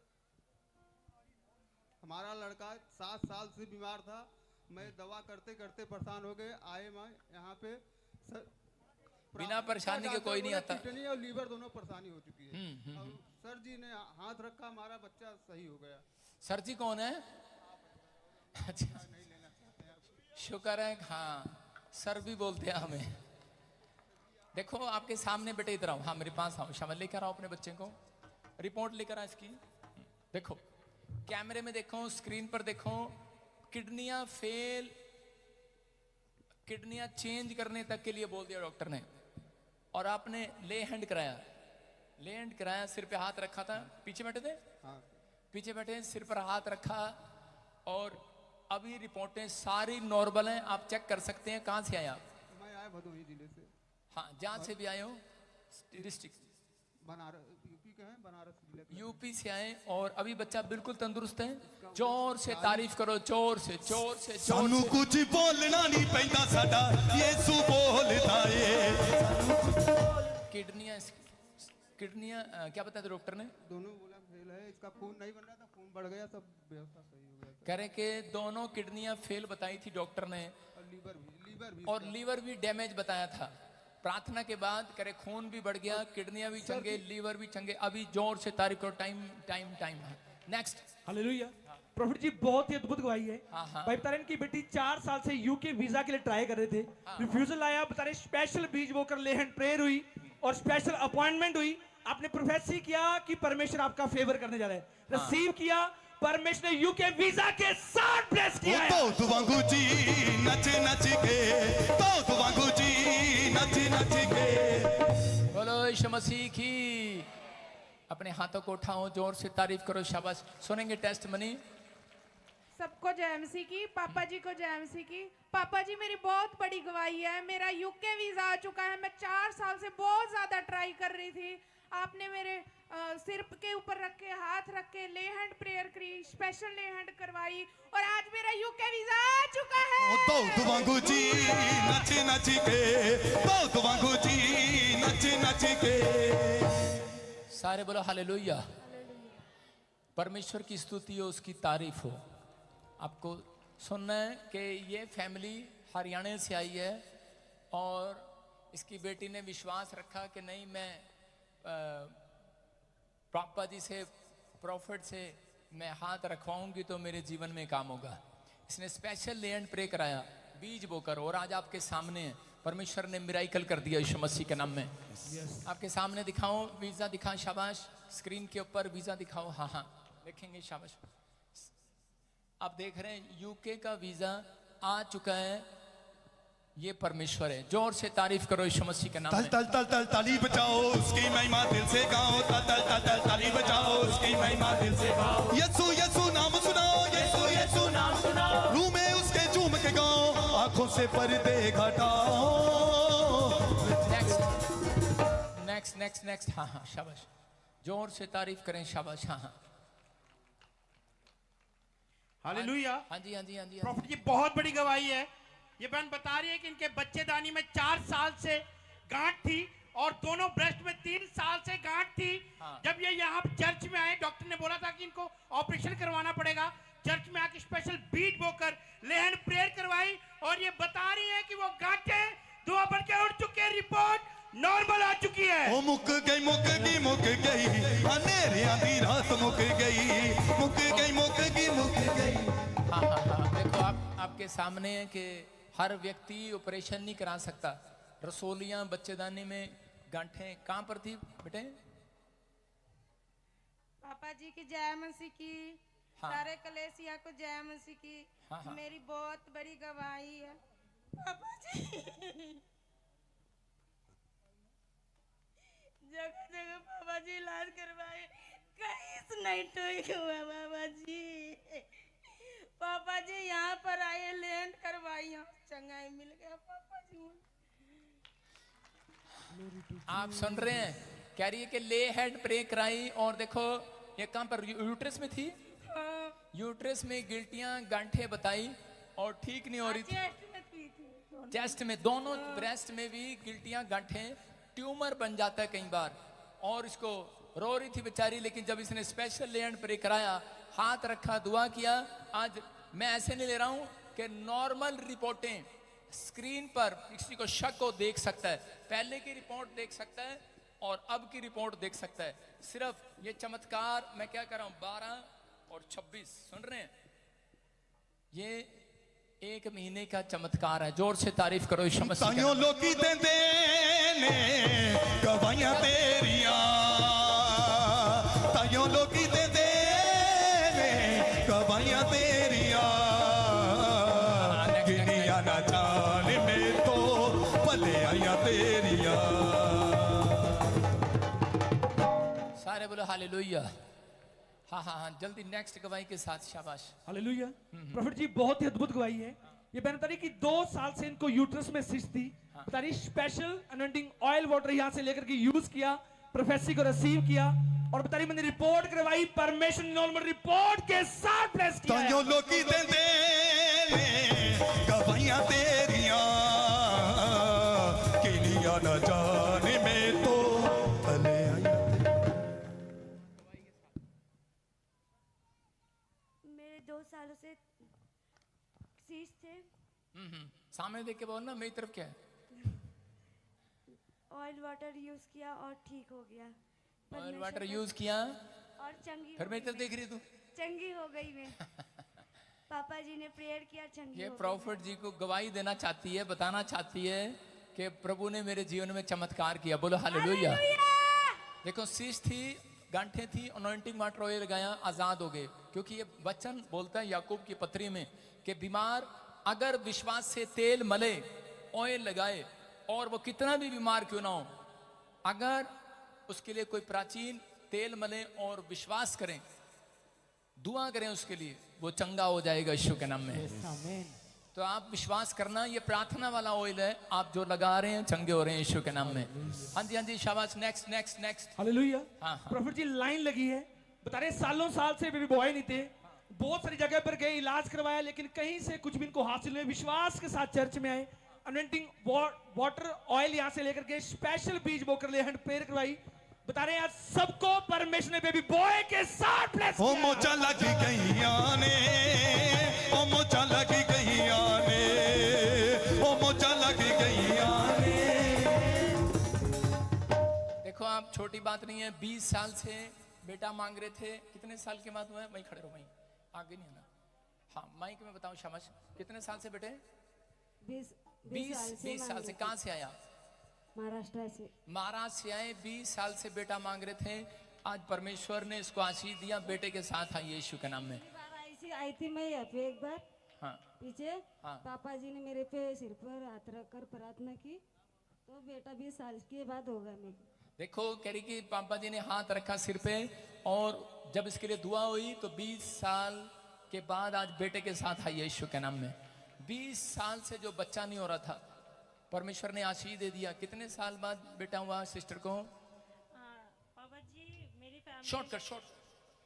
हमारा लड़का 7 साल से बीमार था। मैं दवा करते करते परेशान हो गए। आए मैं यहाँ पे सर, बिना परेशानी के कोई नहीं आता। किडनी और लीवर दोनों परेशानी हो चुकी है। और सर जी ने हाथ रखा, हमारा बच्चा सही हो गया। सर जी कौन है? अच्छा, शुक्र है। हाँ, सर भी बोलते हैं हमें। देखो आपके सामने बेटे, इधर आओ। हाँ, मेरे पास आओ, शामिल लेकर आओ अपने बच्चे को, रिपोर्ट लेकर आओ इसकी। देखो कैमरे में, देखो स्क्रीन पर, देखो किडनियां फेल, किडनियां चेंज करने तक के लिए बोल दिया डॉक्टर ने। और आपने ले हैंड कराया, सिर पे हाथ रखा था। पीछे बैठे थे? हाँ, पीछे बैठे, सिर पर हाथ रखा, और अभी रिपोर्टें सारी नॉर्मल हैं। आप चेक कर सकते हैं। कहाँ से आए आप? मैं आया भदोही जिले से। हाँ, जहाँ से भी आए हो, डिस्ट्रिक्ट बनारस, यूपी के हैं, बनारस जिले के। यूपी से आए, और अभी बच्चा बिल्कुल तंदुरुस्त है। जोर से तारीफ करो, जोर से, जोर से, जोर सानू से। कुछ बोलना नहीं पैंदा, साडा यीशु बोलदा है। किडनियां क्या बताया था डॉक्टर ने? दोनों बोला फेल है, इसका खून नहीं बन रहा था, खून बढ़ गया, सब व्यवस्था सही हो गया। कह रहे कि दोनों किडनियां फेल बताई थी डॉक्टर ने, और लीवर भी डैमेज बताया था। प्रार्थना के बाद करे खून भी बढ़ गया, किडनियां भी चंगे, लीवर भी चंगे। अभी जोर से तारीफ करो। Time next. हालेलुया। प्रॉफिट जी बहुत ही अद्भुत गवाही है। हाँ। भाई बता रहे हैं इनकी बेटी 4 साल से यूके वीजा के लिए ट्राई कर रहे थे, रिफ्यूजल आया। बता रहे स्पेशल बीज बोकर ले हैंड प्रेयर हुई और स्पेशल अपॉइंटमेंट हुई। आपने प्रोफेसी किया कि परमेश्वर आपका फेवर करने जा रहा है, रिसीव किया। परमेश्वर ने यूके वीजा के साथ ब्लेस किया है। तो वांगू जी नच नच के, तो वांगू जी नच नच के। बोलो यीशु मसीह की। अपने हाथों को उठाओ, जोर से तारीफ करो, शाबाश। सुनेंगे टेस्ट मनी। सबको जय मसीह की। पापा जी को जय मसीह की। पापा जी मेरी बहुत बड़ी गवाही है। मेरा यूके वीजा आ चुका है। मैं 4 साल से बहुत ज्यादा ट्राई कर रही थी। आपने मेरे सिर के ऊपर रख के, हाथ रख के ले हैंड प्रेयर करी, स्पेशल ले हैंड करवाई और आज मेरा यूके वीजा आ चुका है। तो वांगू जी नच नच के, तो वांगू जी नच नच के। सारे बोलो हालेलुया। परमेश्वर की स्तुति हो, उसकी तारीफ हो। आपको सुनना है कि ये फैमिली हरियाणा से आई है और इसकी बेटी ने विश्वास रखा कि नहीं, मैं पापा जी से, प्रॉफिट से मैं हाथ रखवाऊंगी तो मेरे जीवन में काम होगा। इसने स्पेशल ले एंड प्रे कराया बीज बोकर और आज आपके सामने है। परमेश्वर ने मिराइकल कर दिया यीशु मसीह के नाम में। आपके सामने दिखाओ, वीजा दिखाओ, शाबाश। स्क्रीन के ऊपर वीजा दिखाओ। हाँ देखेंगे, शाबाश। आप देख रहे हैं यूके का वीजा आ चुका है। ये परमेश्वर है। जोर से तारीफ करो यीशु मसीह के नाम तल में। तल तल तल ताली बजाओ, उसकी महिमा दिल से गाओ। तल तल तल तल ताली बजाओ, उसकी महिमा दिल से गाओ। यीशु यीशु नाम सुनाओ, यीशु यीशु नाम सुनाओ। रूह में उसके झूम के गाओ, आंखों से पर्दे घटाओ। नेक्स्ट। हाँ शाबाश। जोर से तारीफ करें, शाबाश। हाँ। हालेलुया। हाँ जी। प्रॉफिट की बहुत बड़ी गवाही है। ये बहन बता रही है कि इनके बच्चेदानी में 4 साल से गांठ थी और दोनों ब्रेस्ट में 3 साल से गांठ थी। जब ये यहाँ चर्च में आए, डॉक्टर ने बोला था कि इनको ऑपरेशन करवाना पड़ेगा। चर्च में आके स्पेशल बीज बोकर ले हैंड प्रेयर करवाई और ये बता रही है कि वो गांठें दुआ बन के उड़ चुकी है, रिपोर्ट नॉर्मल आ चुकी है। ओ मुक गई अंधेरे आंधी रात मुक गई। हाँ। देखो आपके सामने है कि हर व्यक्ति ऑपरेशन नहीं करा सकता। रसोलियां बच्चेदानी में गांठें कहाँ पर थी बेटे? पापा जी की जय मसीह की। हाँ। सारे कलेसिया को जय मसीह की। हाँ। मेरी बहुत बड़ी गवाही है पापा जी। जगह पापा जी इलाज करवाए, कहीं से नहीं ठीक हुआ पापा जी। पापा जी यहाँ पर आए, लैंड करवाई, यहाँ चंगाई मिल गया पापा जी। आप सुन रहे हैं, कह रही है कि ले हेड प्रे कराई और देखो ये कहाँ पर यूट्रस में थी। यूट्रस में गिल्टियां गांठें बताई और ठीक नहीं हो रही थी। चेस्ट में, दोनों ब्रेस्ट में भी गिल्टियां गांठें, ट्यूमर बन जाता है कई बार और इसको रो रही थी बेचारी। लेकिन जब इसने स्पेशल ले एंड प्रे कराया, हाथ रखा, दुआ किया, आज मैं ऐसे नहीं ले रहा हूं कि नॉर्मल रिपोर्टें स्क्रीन पर किसी को शक हो देख सकता है, पहले की रिपोर्ट देख सकता है और अब की रिपोर्ट देख सकता है। सिर्फ ये चमत्कार मैं क्या कर रहा हूं, 12 और 26 सुन रहे हैं, ये 1 महीने का चमत्कार है। जोर से तारीफ करो यीशु मसीह के ताइयों नाम। लोकी देंदे ने गवाहियां तेरियां, ताइयों लोकी देंदे ने गवाहियां तेरियां। गिनिया ना जान में तो भले आइयां तेरियां। सारे बोलो हालेलुया। हाँ, जल्दी नेक्स्ट गवाही के साथ, शाबाश। हालेलुया। प्रॉफिट जी बहुत ही अद्भुत गवाही है। ये बहन बता रही कि 2 साल से इनको यूट्रस में सिस्ट थी। बता रही स्पेशल अनॉइंटिंग ऑयल वाटर यहाँ से लेकर के यूज किया, प्रोफेसी को रिसीव किया और बता रही मैंने रिपोर्ट करवाई, परमेश्वर नॉर्मल रिपोर्ट के साथ ब्लेस किया है। ताइयों लोकी देंदे ने गवाहियां तेरियां, गिनिया ना जान में तो भले आइयां। मेरे 2 सालों से सीज थे। सामने देख के बोलना, मेरी तरफ क्या है। ऑयल वाटर यूज किया और ठीक हो गया। ऑयल वाटर यूज किया और चंगी फिर हो मेरी गई तरफ देख रही है तू। चंगी हो गई मैं। पापा जी ने प्रेयर किया, चंगी ये हो गई। प्रॉफिट जी को गवाही देना चाहती है, बताना चाहती है कि प्रभु ने मेरे जीवन में चमत्कार किया। बोलो हालेलुया। देखो शीश थी, गांठें थी, अनॉइंटिंग वाटर ऑयल लगाया, आजाद हो गए। क्योंकि ये वचन बोलता है याकूब की पत्री में कि बीमार अगर विश्वास से तेल मले, ऑयल लगाए, और वो कितना भी बीमार क्यों ना हो, अगर उसके लिए कोई प्राचीन तेल मले और विश्वास करें, दुआ करें उसके लिए, वो चंगा हो जाएगा यीशु के नाम में। तो आप विश्वास करना, ये प्रार्थना वाला ऑयल है, आप जो लगा रहे हैं चंगे हो रहे हैं यीशु के नाम में। हाँ जी, हाँ जी, शाबाश। Next next next. हालेलुया। हाँ। प्रॉफिट जी लाइन लगी है, बता रहे सालों साल से बेबी बॉय नहीं थे, बहुत सारी जगह पर गए, इलाज करवाया, लेकिन कहीं से कुछ भी इनको हासिल नहीं। विश्वास के साथ चर्च में आए, अनॉइंटिंग वाटर ऑयल यहाँ से लेकर के स्पेशल बीज बोकर ले हैंड प्रेयर करवाई। बता रहे हैं आज सबको परमेश्वर ने बेबी बॉय के साथ ब्लेस ओ किया। मोचा लगी गईया ने, ओ मोचा लगी गईया ने, ओ मोचा लगी गईया ने। देखो आप, छोटी बात नहीं है, 20 साल से बेटा मांग रहे थे। कितने साल के बाद हुआ है? वहीं खड़े रहो, वहीं आगे नहीं आना। हाँ, माइक में बताओ, शाबाश। कितने साल से बेटे? 20 साल से। कहाँ से आया? महाराष्ट्र से। महाराष्ट्र से आए, 20 साल से बेटा मांग रहे थे। आज परमेश्वर ने इसको आशीष दिया, बेटे के साथ आई यीशु के नाम में। ऐसी आई थी मैं यहाँ पे एक बार हाँ पीछे, हाँ। पापा जी ने मेरे पे सिर पर हाथ रखकर प्रार्थना की, तो बेटा 20 साल के बाद होगा मेरे। देखो, कह रही कि पापा जी ने हाथ रखा सिर पे, और जब इसके लिए दुआ हुई तो 20 साल के बाद आज बेटे के साथ आई यीशु के नाम में। 20 साल से जो बच्चा नहीं हो रहा था, परमेश्वर ने आशीष दे दिया। कितने साल बाद बेटा हुआ सिस्टर को? पापा जी मेरी शॉर्ट कर, शॉर्ट।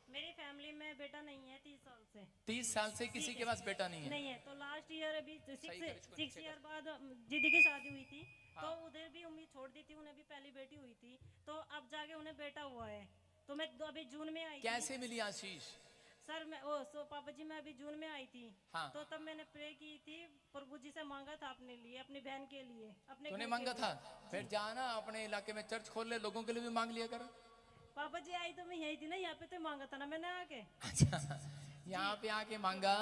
मेरी फैमिली में बेटा नहीं है 30 साल से। 30 साल से किसी के पास बेटा नहीं है। नहीं है, तो लास्ट ईयर अभी सही कर, इसको 6 नीचे ईयर कर। बाद दीदी की शादी हुई थी, तो हाँ। उधर भी उम्मीद छोड़ दी थी, उन्हें भी पहली बेटी हुई थी, तो अब जाके उन्हें बेटा हुआ है। तो मैं अभी जून में आई थी। कैसे मिली आशीष? सर मैं पापा जी मैं अभी जून में आई थी, हाँ। तो तब मैंने प्रे की थी, प्रभु जी से मांगा था अपने लिए, अपनी बहन के लिए, अपने तूने घर मांगा के था? लिए। फिर जाना अपने इलाके में चर्च खोल ले, लोगों के लिए भी मांग लिया कर। पापा जी आई तो मैं यही थी ना, यहाँ पे तो मांगा था ना मैंने आके। अच्छा, यहाँ पे आके मांगा।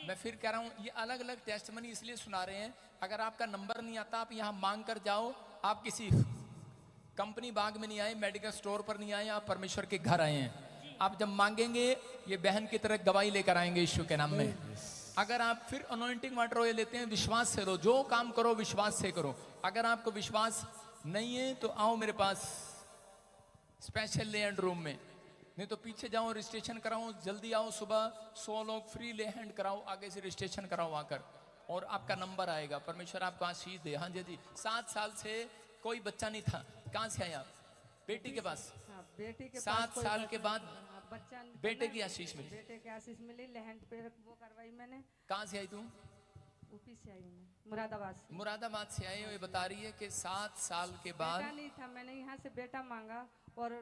मैं फिर कह रहा हूँ, ये अलग अलग टेस्टमनी इसलिए सुना रहे हैं, अगर आपका नंबर नहीं आता, आप यहाँ मांग कर जाओ। आप किसी कंपनी बाग में नहीं आए, मेडिकल स्टोर पर नहीं आए, आप परमेश्वर के घर आए हैं। आप जब मांगेंगे, ये बहन की तरह गवाही लेकर आएंगे यीशु के नाम में। अगर आप फिर अनॉइंटिंग वाटर ऑयल लेते हैं, विश्वास से लो, जो काम करो विश्वास से करो। अगर आपको विश्वास नहीं है तो आओ मेरे पास स्पेशल ले हैंड रूम में, नहीं तो पीछे जाओ, रजिस्ट्रेशन कराओ, जल्दी आओ। सुबह 100 लोग फ्री ले हैंड कराओ, आगे से रजिस्ट्रेशन कराओ आकर, और आपका नंबर आएगा। परमेश्वर आपको आशीष दे। हाँ जी जी। 7 साल से कोई बच्चा नहीं था। कहाँ से आया? बेटी के पास। बेटी के 7 साल के बाद बच्चा नहीं था बेटे ना, की आशीष मिली। बेटे की आशीष मिली, लहंड पे वो करवाई मैंने। कहाँ से आई तू? ऊपी से आई मैं, मुरादाबाद से। मुरादाबाद से आई। ये बता रही है कि 7 साल के बाद बेटा नहीं था, मैंने यहाँ से बेटा मांगा, और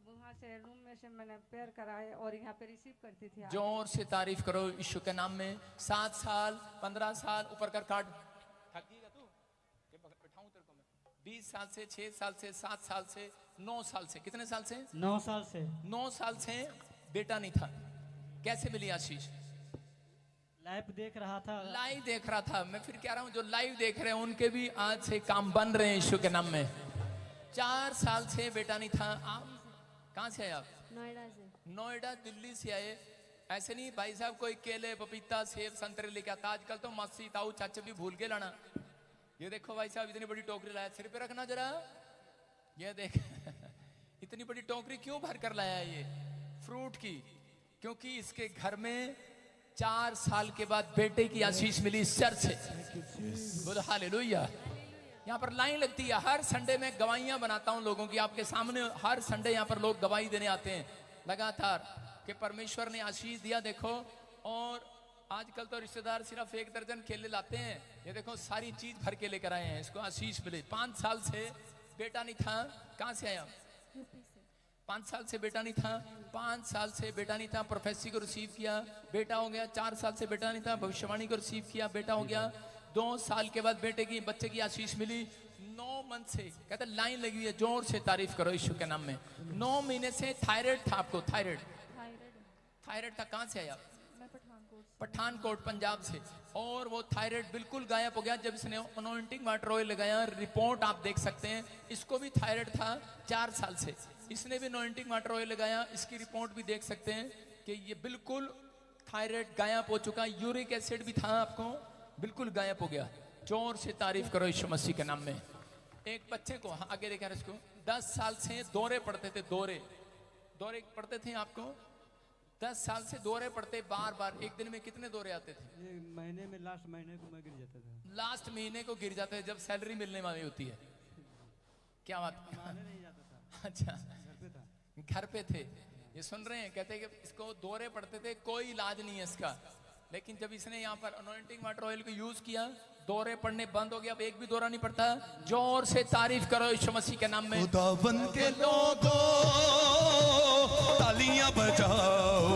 वहाँ से रूम में से मैंने पैर कराए, और यहाँ पे रिसीव करती थी। जोर से तारीफ करो यीशु के नाम में। 7 साल, 15 साल, ऊपर कर कार्ड। थक गई तू? के बैठाऊं तेरे को मैं? 20 साल से, 6 साल से, 7 साल से, 9 साल से। कितने साल से? 9 साल से। 9 साल से बेटा नहीं था। कैसे मिली आशीष? लाइव देख रहा था। लाइव देख रहा था। मैं फिर कह रहा हूँ, जो लाइव देख रहे हैं उनके भी आज से काम बन रहे हैं यीशु के नाम में। 4 साल से बेटा नहीं था। आप कहाँ से आए? आप नोएडा से। नोएडा, दिल्ली से आए। ऐसे नहीं भाई साहब, कोई केले, पपीता, सेब, संतरे लेके आता। आजकल तो मासी, ताऊ, चाचा भी भूल के लाना। ये देखो भाई साहब, इतनी बड़ी टोकरी लाया, सिर पे रखना जरा। ये देख इतनी बड़ी टोकरी क्यों भर कर लाया ये फ्रूट की? क्योंकि इसके घर में 4 साल के बाद बेटे की आशीष मिली इस चर्च से। बोलो हालेलुया। यहाँ पर लाइन लगती है। हर संडे में गवाहियां बनाता हूँ लोगों की आपके सामने। हर संडे यहाँ पर लोग गवाही देने आते हैं लगातार कि परमेश्वर ने आशीष दिया। देखो, और आजकल तो रिश्तेदार सिर्फ 1 दर्जन केले लाते हैं। ये देखो, सारी चीज भर के लेकर आए हैं, इसको आशीष मिले। 5 साल से बेटा नहीं था। कहाँ से आया? 5 साल से बेटा नहीं था। 5 साल से बेटा नहीं था। प्रोफेसी को रिसीव किया, बेटा हो गया। 4 साल से बेटा नहीं था। भविष्यवाणी को रिसीव किया, बेटा हो गया। 2 साल के बाद बच्चे की आशीष मिली। 9 मंथ से, कहते लाइन लगी हुई है। जोर से तारीफ करो यीशु के नाम में। 9 महीने से थायराइड था आपको? थायराइड थायराइड था, कहाँ से आया आप? मैं पठानकोट से। पठानकोट पंजाब से। और वो थायराइड बिल्कुल गायब हो गया जब इसने अनॉइंटिंग वाटर ऑयल लगाया। रिपोर्ट आप देख सकते हैं, इसको भी थायराइड था 4 साल से, इसने भी अनॉइंटिंग वाटर ऑयल लगाया, इसकी रिपोर्ट भी देख सकते हैं कि ये बिल्कुल थायराइड गायब हो चुका। यूरिक एसिड भी था आपको, बिल्कुल गायब हो गया। जोर से तारीफ करो यीशु मसीह के नाम में। एक बच्चे को आगे देखा इसको 10 साल से दौरे पड़ते थे, दौरे पड़ते थे आपको 10 साल से दौरे पड़ते बार बार। एक दिन में कितने दौरे आते थे? ये महीने में लास्ट महीने को मैं गिर जाता था। लास्ट महीने को गिर जाते थे जब सैलरी मिलने वाली होती है। क्या बात? कमाने नहीं जाता था, अच्छा, घर पे था। घर पे थे। ये सुन रहे हैं, कहते हैं कि इसको दौरे पड़ते थे, कोई इलाज नहीं है इसका। लेकिन जब इसने यहाँ पर अनॉइंटिंग वाटर ऑयल को यूज किया, दौरे पड़ने बंद हो गया, अब एक भी दौरा नहीं पड़ता। जोर से तारीफ करो यीशु मसीह के नाम में। खुदावन के लोगों तालियां बजाओ,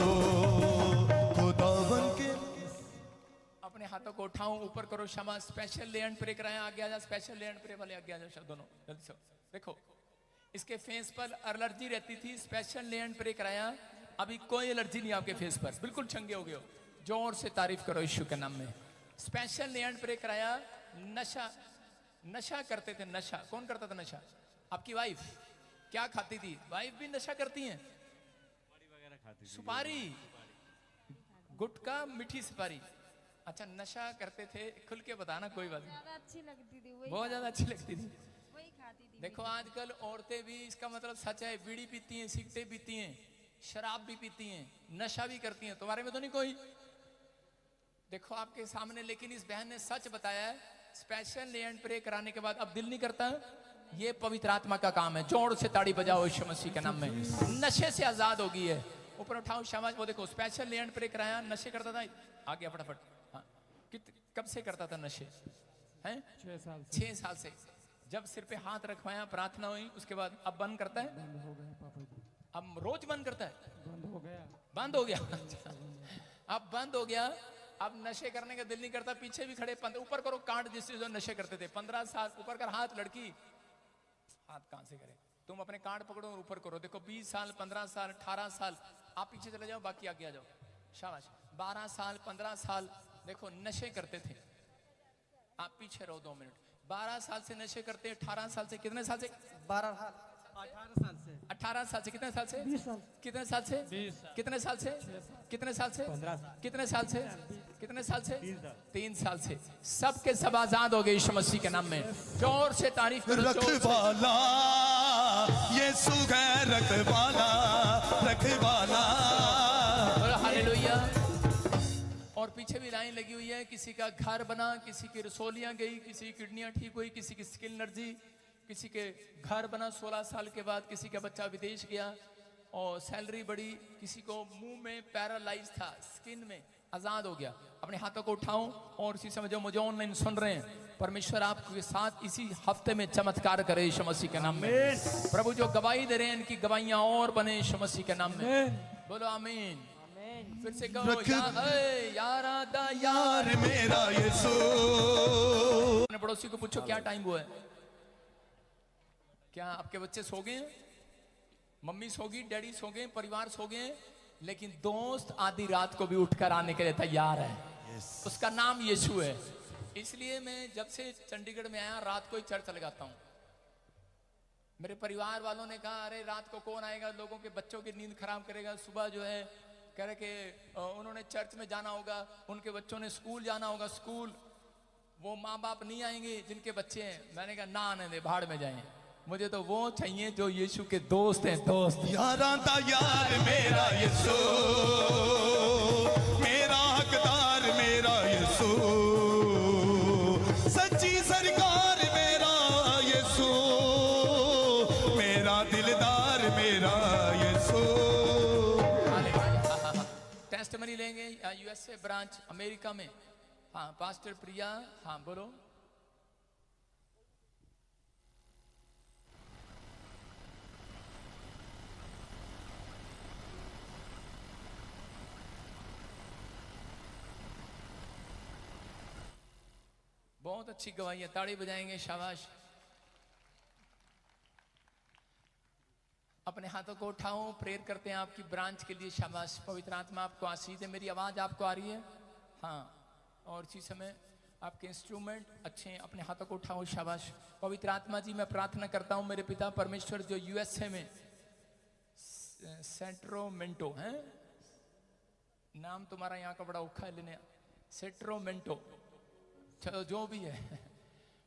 खुदावन के। अपने हाथों को उठाओ, ऊपर करो, क्षमा। स्पेशल ले एंड प्रे कराया, आगे आ जा। स्पेशल ले एंड प्रे वाले आगे आ जाओ, सब दोनों जल्दी से। देखो इसके फेस पर एलर्जी रहती थी, स्पेशल ले एंड प्रे कराया, अभी कोई एलर्जी नहीं आपके फेस पर, बिल्कुल चंगे हो गए हो। जोर से तारीफ करो यीशु के नाम में। स्पेशल ले एंड प्रे कराया। नशा करते थे, नशा कौन करता था? नशा आपकी वाइफ। क्या खाती थी वाइफ? भी नशा करती हैं, सुपारी, गुटखा, मीठी सुपारी। अच्छा, नशा करते थे, खुल के बताना, कोई बात नहीं। ज्यादा अच्छी लगती थी, बहुत ज्यादा अच्छी लगती थी। वही खाती थी। देखो आजकल औरतें भी, इसका मतलब सच है, बीड़ी पीती हैं, सिगरेट पीती हैं, शराब भी पीती हैं, नशा भी करती हैं। तुम्हारे में तो नहीं कोई? देखो आपके सामने। लेकिन इस बहन ने सच बताया है। स्पेशल ले एंड प्रे कराने के बाद अब दिल नहीं करता। ये पवित्र आत्मा का काम है। जोर से ताड़ी बजाओ यीशु मसीह के नाम में। नशे से आजाद हो गई है। ऊपर उठाओ शाबाश। वो देखो स्पेशल ले एंड प्रे कराया, नशे करता था, आ गया फटाफट। हाँ, कब से करता था नशे? हैं 6 साल 6 साल से। जब सिर पे हाथ रखवाया, प्रार्थना हुई, उसके बाद अब बंद करता है। बंद हो गया पापा जी, अब रोज बंद करता है। बंद हो गया। बंद हो गया। अब बंद हो गया। अब नशे करने का दिल नहीं करता। पीछे भी खड़े, ऊपर करो कांड, जिससे जो नशे करते थे 15 साल ऊपर कर हाथ। लड़की हाथ कहां से करे? तुम अपने कार्ड पकड़ो और ऊपर करो। देखो 20 साल, 15 साल, 18 साल। आप पीछे चले जाओ, बाकी आगे आ जाओ। शाबाश। 12 साल, 15 साल, देखो नशे करते थे। आप पीछे रहो 2 मिनट। 12 साल से नशे करते, 18 साल से, कितने साल से? 18 साल से। 18 साल से, कितने साल से? 20 साल। कितने साल से? 20 साल। कितने साल से? कितने साल से? 15 साल। कितने साल से? कितने साल से? 3 3 साल साल। से। सबके सब आजाद हो गए यीशु मसीह के नाम में। जोर से तारीफ करो। जोर से। रखवाला यीशु है, रखवाला, रखवाला। बोलो हालेलुया। और पीछे भी लाइन लगी हुई है। किसी का घर बना, किसी की रसोलियां गई, किसी की किडनियां ठीक हुई, किसी की स्किन एलर्जी, किसी के घर बना 16 साल के बाद, किसी का बच्चा विदेश गया और सैलरी बढ़ी, किसी को मुंह में पैरालाइज था, स्किन में आजाद हो गया। अपने हाथों को उठाओ और इसी समय जो मुझे ऑनलाइन सुन रहे हैं, परमेश्वर आपके साथ इसी हफ्ते में चमत्कार करे यीशु मसीह के नाम में। प्रभु जो गवाही दे रहे हैं, इनकी गवाहियां और बने यीशु मसीह के नाम में। बोलो आमीन। फिर से कहो, यार मेरा यीशु। अपने पड़ोसी को पूछो क्या टाइम हुआ है? क्या आपके बच्चे सो गए हैं? मम्मी सो गई, डैडी सो गए, परिवार सो गए, लेकिन दोस्त आधी रात को भी उठकर आने के लिए तैयार है। उसका नाम यीशु है। इसलिए मैं जब से चंडीगढ़ में आया, रात को ही चर्च लगाता हूं। मेरे परिवार वालों ने कहा, अरे रात को कौन आएगा, लोगों के बच्चों की नींद खराब करेगा। सुबह जो है कह रहे कि उन्होंने चर्च में जाना होगा, उनके बच्चों ने स्कूल जाना होगा, स्कूल वो माँ बाप नहीं आएंगे जिनके बच्चे हैं। मैंने कहा ना आने दे, भाड़ में जाएं। मुझे तो वो चाहिए जो यीशु के दोस्त हैं, दोस्त। यारा दा यार मेरा यीशु, मेरा हकदार मेरा यीशु, सच्ची सरकार मेरा यीशु, मेरा दिलदार मेरा यीशु। टेस्टमनी लेंगे यूएसए ब्रांच अमेरिका में। हाँ पास्टर प्रिया, हाँ बोलो। बहुत अच्छी गवाही है, ताड़ी बजाएंगे, शाबाश। अपने हाथों को उठाओ, प्रेयर करते हैं आपकी ब्रांच के लिए। शाबाश, पवित्र आत्मा आपको आशीष दे। मेरी आवाज आपको आ रही है? हाँ। और इसी समय आपके इंस्ट्रूमेंट अच्छे हैं, अपने हाथों को उठाओ। शाबाश। पवित्र आत्मा जी, मैं प्रार्थना करता हूँ मेरे पिता परमेश्वर, जो यूएसए में सेंट्रोमेंटो है, नाम तुम्हारा यहाँ का बड़ा औखा है लेने, सेट्रोमेंटो, चलो जो भी है,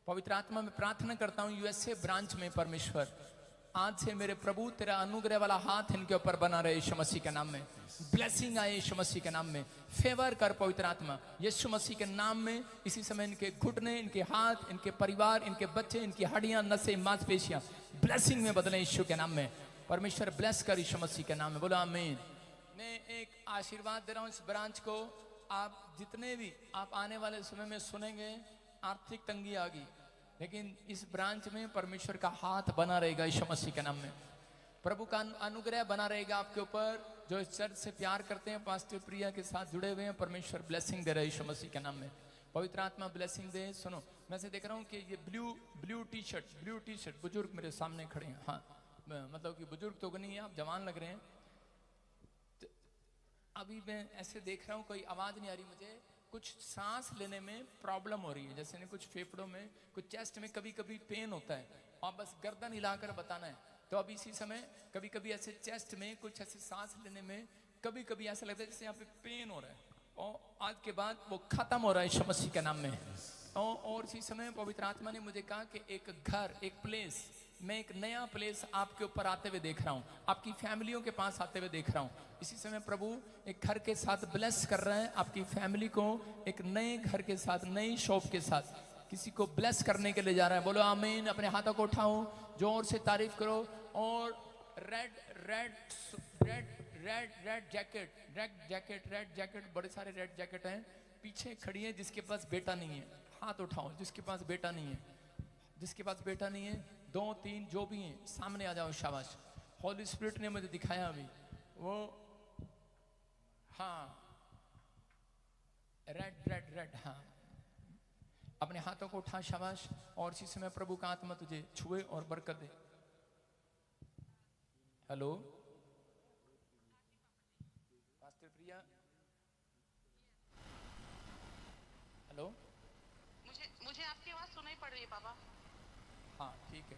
पवित्र आत्मा में प्रार्थना करता हूँ यूएसए ब्रांच में परमेश्वर, आज से मेरे प्रभु तेरा अनुग्रह वाला हाथ इनके ऊपर बना रहे यीशु मसीह के नाम में। ब्लेसिंग आए यीशु मसीह के नाम में। फेवर कर पवित्र आत्मा यीशु मसीह के नाम में। इसी समय इनके घुटने, इनके हाथ, इनके परिवार, इनके बच्चे, इनकी हड्डियां, नसें, मांसपेशियां ब्लेसिंग में बदले यीशु के नाम में। परमेश्वर ब्लेस कर यीशु मसीह के नाम में। बोलो आमीन। मैं एक आशीर्वाद दे रहा हूँ इस ब्रांच को। आप जितने भी आप आने वाले समय में सुनेंगे, आर्थिक तंगी आ गई, लेकिन इस ब्रांच में परमेश्वर का हाथ बना रहेगा यीशु मसीह के नाम में। प्रभु का अनुग्रह बना रहेगा आपके ऊपर। जो इस चर्च से प्यार करते हैं, पास्टर प्रिया के साथ जुड़े हुए हैं, परमेश्वर ब्लेसिंग दे रहे यीशु मसीह के नाम में। पवित्र आत्मा ब्लेसिंग दे। सुनो, मैं से देख रहा हूँ कि ये ब्लू टी शर्ट बुजुर्ग मेरे सामने खड़े हैं। हाँ, मतलब कि बुजुर्ग तो नहीं है, आप जवान लग रहे हैं। तो अभी मैं ऐसे देख रहा हूँ, कोई आवाज नहीं आ रही मुझे, कुछ सांस लेने में प्रॉब्लम हो रही है, जैसे नहीं कुछ फेफड़ों में, कुछ चेस्ट में कभी कभी पेन होता है, और बस गर्दन हिलाकर बताना है। तो अभी इसी समय कभी कभी ऐसे चेस्ट में कुछ ऐसे सांस लेने में कभी कभी ऐसा लगता है जैसे यहाँ पे पेन हो रहा है, और आज के बाद वो खत्म हो रहा है यीशु मसीह के नाम में। और इसी समय पवित्र आत्मा ने मुझे कहा कि एक घर, एक प्लेस, मैं एक नया प्लेस आपके ऊपर आते हुए देख रहा हूँ, आपकी फैमिलियों के पास आते हुए देख रहा हूँ। इसी समय प्रभु एक घर के साथ ब्लेस कर रहा है आपकी फैमिली को, एक नए घर के साथ, नई शॉप के साथ किसी को ब्लेस करने के लिए जा रहा है। बोलो आमीन। अपने हाथों को उठाओ, जोर से तारीफ करो। और रेड जैकेट, बड़े सारे रेड जैकेट हैं। पीछे खड़ी है जिसके पास बेटा नहीं है, हाथ उठाओ। जिसके पास बेटा नहीं है, जिसके पास बेटा नहीं है, 2 3 जो भी हैं, सामने आ जाओ। शाबाश। होली स्पिरिट ने मुझे दिखाया अभी वो, हाँ, रेड, हाँ। अपने हाथों को उठा। शाबाश। और इसी समय प्रभु का आत्मा तुझे छुए और बरकत दे। हेलो पास्टर प्रिया, हेलो, मुझे आपकी आवाज सुनाई पड़ रही है पापा। हाँ ठीक है।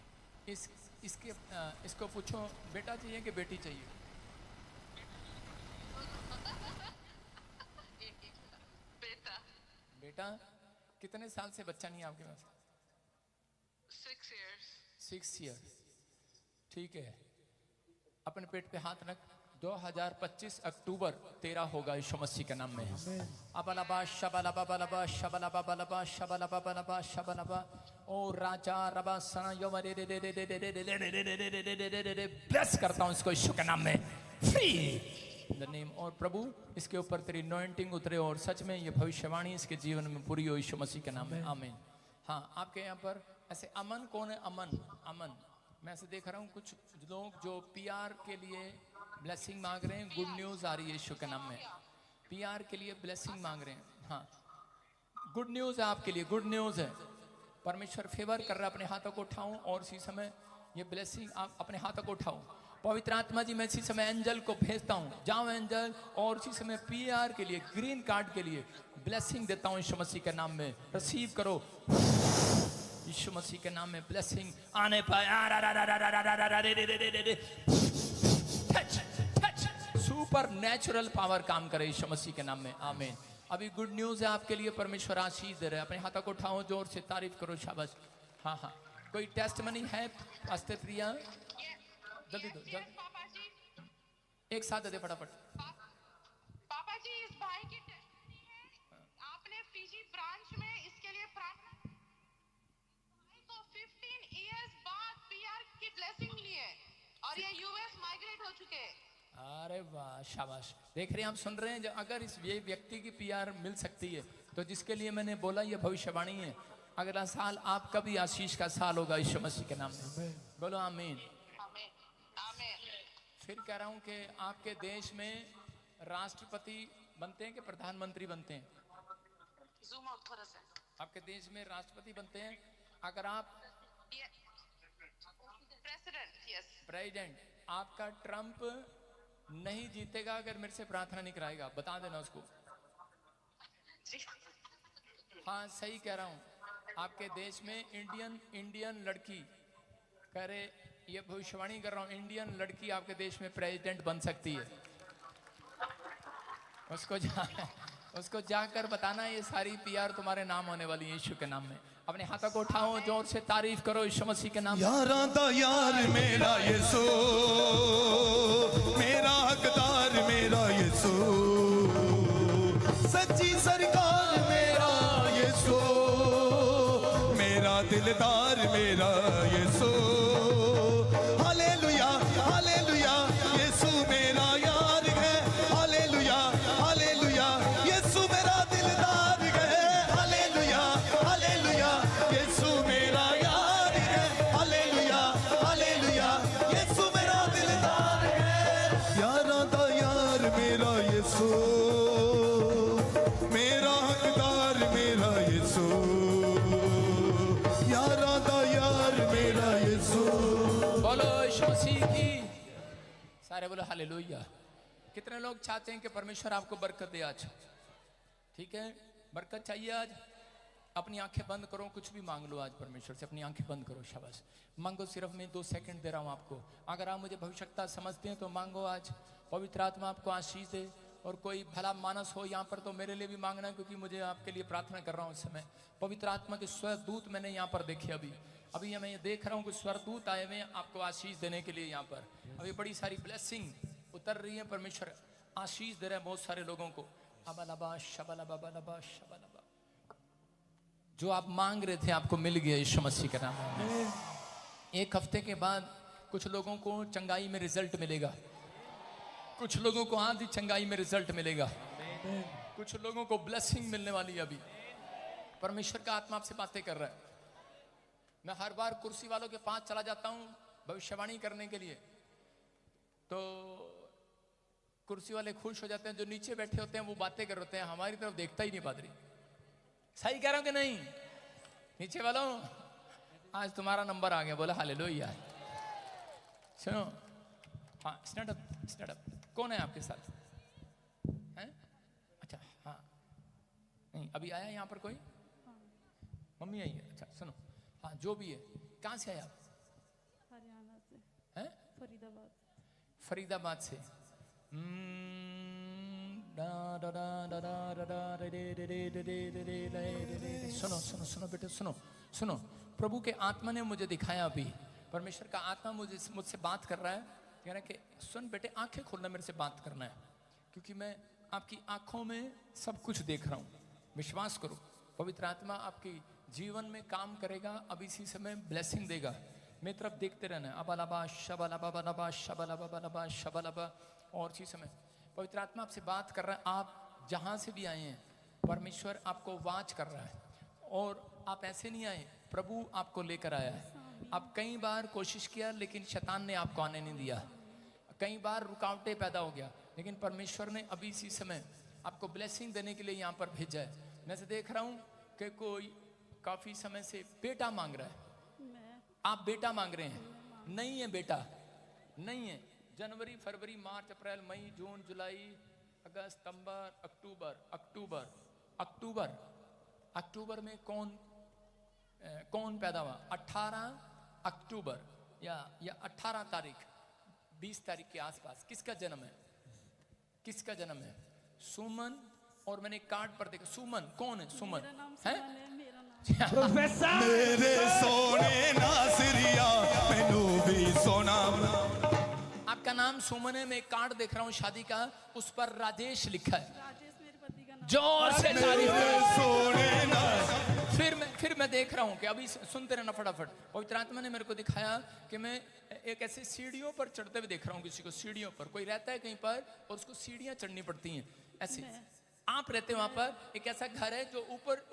इसको पूछो, बेटा चाहिए कि बेटी चाहिए? बेटा। कितने साल से बच्चा नहीं है आपके पास? 6 years। ठीक है, अपने पेट पे हाथ रख। 2025 अक्टूबर तेरा होगा यीशु मसीह के नाम में। अबलबा शबलबा बलबा शबलबा बलबा शबलबा बलबा शबलबा। ओ राजा रबा सना योमरे ब्लेस करता हूं इसको यीशु के नाम में, फ्री इन द नेम। और प्रभु इसके ऊपर तेरी अनॉइंटिंग उतरे, और सच में ये भविष्यवाणी इसके जीवन में पूरी हो यीशु मसीह के नाम में। आमीन। हाँ, आपके यहाँ पर ऐसे अमन कौन है? अमन मैं ऐसे देख रहा हूँ कुछ लोग जो पीआर के लिए ब्लेसिंग मांग रहे हैं। गुड न्यूज आ रही है यीशु के नाम में। पीआर के लिए ब्लेसिंग मांग रहे हैं। हाँ, गुड न्यूज है आपके लिए, गुड न्यूज है। परमेश्वर फेवर कर रहा है। अपने हाथों को उठाऊं और इसी समय ये ब्लेसिंग आप अपने हाथों को उठाओ। पवित्र आत्मा जी, मैं इसी समय एंजल को भेजता हूँ। जाओ एंजल, और इसी समय पीआर के लिए, ग्रीन कार्ड के लिए ब्लेसिंग देता हूँ यीशु मसीह के नाम में। रिसीव करो यीशु मसीह के नाम में ब्लेसिंग आने पाए। सुपर नेचुरल पावर काम करे यीशु मसीह के नाम में। आमीन। अभी गुड न्यूज है आपके लिए, परमेश्वर आशीष दे रहे हैं। अपने हाथों को उठाओ, जोर से तारीफ करो। शाबाश। हाँ हाँ, कोई टेस्टमनी है पास्टर प्रिया? जल्दी दो, जल्दी एक साथ दे दे फटाफट। पापा जी, इस भाई की टेस्टमनी है, आपने फीजी ब्रांच में इसके लिए प्रार्थना, भाई को 15 इयर्स बाद पीआर की ब्लेसिंग मिली है और ये यूएस माइग्रेट हो चुके हैं। अरे वाह, शाबाश। देख रहे हैं, आप सुन रहे हैं। अगर इस ये व्यक्ति की पीआर मिल सकती है तो जिसके लिए मैंने बोला ये भविष्यवाणी है, अगला साल आपका भी आशीष का साल होगा यीशु मसीह के नाम में। बोलो आमीन। फिर कह रहा हूं कि आपके देश में राष्ट्रपति बनते हैं कि प्रधानमंत्री बनते हैं? ज़ूम आउट थोड़ा सा। आपके देश में राष्ट्रपति बनते हैं। अगर आप प्रेसिडेंट, यस, प्रेसिडेंट, आपका ट्रम्प नहीं जीतेगा अगर मेरे से प्रार्थना नहीं कराएगा, बता देना उसको। हाँ सही कह रहा हूँ, आपके देश में इंडियन लड़की कह रहे, ये भविष्यवाणी कर रहा हूँ, इंडियन लड़की आपके देश में प्रेसिडेंट बन सकती है। उसको जाकर बताना ये सारी पीआर तुम्हारे नाम होने वाली है यीशु के नाम में। अपने हाथों को उठाओ, जोर से तारीफ करो यीशु मसीह के नाम में। यारा दा यार मेरा यीशु, मेरा हकदार मेरा यीशु, सच्ची सरकार मेरा यीशु, मेरा दिलदार मेरा यीशु। हालेलुया हालेलुया यीशु मेरा यार है, हालेलुया हालेलुया यीशु मेरा दिलदार है, हालेलुया हालेलुया यीशु मेरा यार है, हालेलुया हालेलुया यीशु मेरा दिलदार है। यारा दा यार मेरा यीशु, मेरा हकदार मेरा यीशु, यारा दा यार मेरा यीशु। बोलो यीशु मसीह की, सारे बोलो हालेलुया। कितने लोग चाहते हैं कि परमेश्वर आपको बरकत दे आज? ठीक है, बरकत चाहिए आज? अपनी आंखें बंद करो, कुछ भी मांग लो आज परमेश्वर से, अपनी आंखें बंद करो, शाबाश मांगो। सिर्फ मैं 2 सेकंड दे रहा हूँ आपको। अगर आप मुझे भविष्यता समझते हैं तो मांगो आज, पवित्र आत्मा आपको आशीष दे। और कोई भला मानस हो यहाँ पर तो मेरे लिए भी मांगना, क्योंकि मुझे आपके लिए प्रार्थना कर रहा हूँ इस समय। पवित्र आत्मा के स्वरदूत मैंने यहाँ पर देखे, अभी मैं ये देख रहा हूँ कि स्वरदूत आए हुए हैं आपको आशीष देने के लिए। यहाँ पर अभी बड़ी सारी ब्लेसिंग उतर रही है, परमेश्वर आशीष दे रहे हैं बहुत सारे लोगों को। अबलबा शबलबा बलबा शबलबा, जो आप मांग रहे थे आपको मिल गया यीशु मसीह के नाम में। 1 हफ्ते के बाद कुछ लोगों को चंगाई में रिजल्ट मिलेगा, कुछ लोगों को आधी चंगाई में रिजल्ट मिलेगा, कुछ लोगों को ब्लेसिंग मिलने वाली है। अभी परमेश्वर का आत्मा आपसे बातें कर रहा है। मैं हर बार कुर्सी वालों के पास चला जाता हूं भविष्यवाणी करने के लिए, तो कुर्सी वाले खुश हो जाते हैं, जो नीचे बैठे होते हैं वो बातें कर रहे हैं, हमारी तरफ देखता ही नहीं पादरी। सही कह रहा हूं कि नहीं? नीचे वालों आज तुम्हारा नंबर आ गया, बोला हालेलुया। सुनो, हाँ स्टैंड अप। कौन है आपके साथ? हैं? अच्छा हाँ, नहीं अभी आया यहाँ पर कोई? मम्मी आई है? अच्छा सुनो, हाँ जो भी है, कहाँ से आए आप? हरियाणा से। हैं? फरीदाबाद। फरीदाबाद से। सुनो सुनो सुनो बेटे, सुनो सुनो। प्रभु के आत्मा ने मुझे दिखाया, अभी परमेश्वर का आत्मा मुझसे बात कर रहा है, कह रहा है कि सुन बेटे, आंखें खोलना, मेरे से बात करना है, क्योंकि मैं आपकी आंखों में सब कुछ देख रहा हूँ। विश्वास करो, पवित्र आत्मा आपकी जीवन में काम करेगा, अब इसी समय ब्लेसिंग देगा। मेरी तरफ देखते रहना है। अबलबा शबलबा बलबा शबलबा बलबा शबलबा। और इसी समय पवित्र आत्मा आपसे बात कर रहा है। आप जहाँ से भी आए हैं, परमेश्वर आपको वाच कर रहा है, और आप ऐसे नहीं आए, प्रभु आपको लेकर आया है। आप कई बार कोशिश किया, लेकिन शैतान ने आपको आने नहीं दिया, कई बार रुकावटें पैदा हो गया, लेकिन परमेश्वर ने अभी इसी समय आपको ब्लेसिंग देने के लिए यहाँ पर भेजा है। मैं से देख रहा हूँ कि कोई काफी समय से बेटा मांग रहा है। आप बेटा मांग रहे हैं, नहीं है बेटा, नहीं है। जनवरी, फरवरी, मार्च, अप्रैल, मई, जून, जुलाई, अगस्त, सितंबर, अक्टूबर में कौन पैदा हुआ? 18 अक्टूबर या 18 तारीख, 20 तारीख के आसपास। किसका जन्म है? किसका जन्म है? सुमन। और मैंने कार्ड पर देखा, सुमन कौन है? सुमन है? प्रोफेसर मेरे सोने नासिरिया मैनू भी सोना। आपका नाम सुमन है, मैं कार्ड देख रहा हूँ शादी का, उस पर राजेश लिखा है। जोर से तारीफ करो। फिर मैं देख रहा हूँ कि अभी सुनते रहना फटाफट। पवित्र आत्मा ने मेरे को दिखाया कि मैं एक ऐसे सीढ़ियों पर चढ़ते हुए देख रहा हूँ किसी को। सीढ़ियों पर कोई रहता है कहीं पर और उसको सीढ़ियाँ चढ़नी पड़ती हैं, ऐसे आप रहते हैं वहां पर। एक ऐसा घर है जो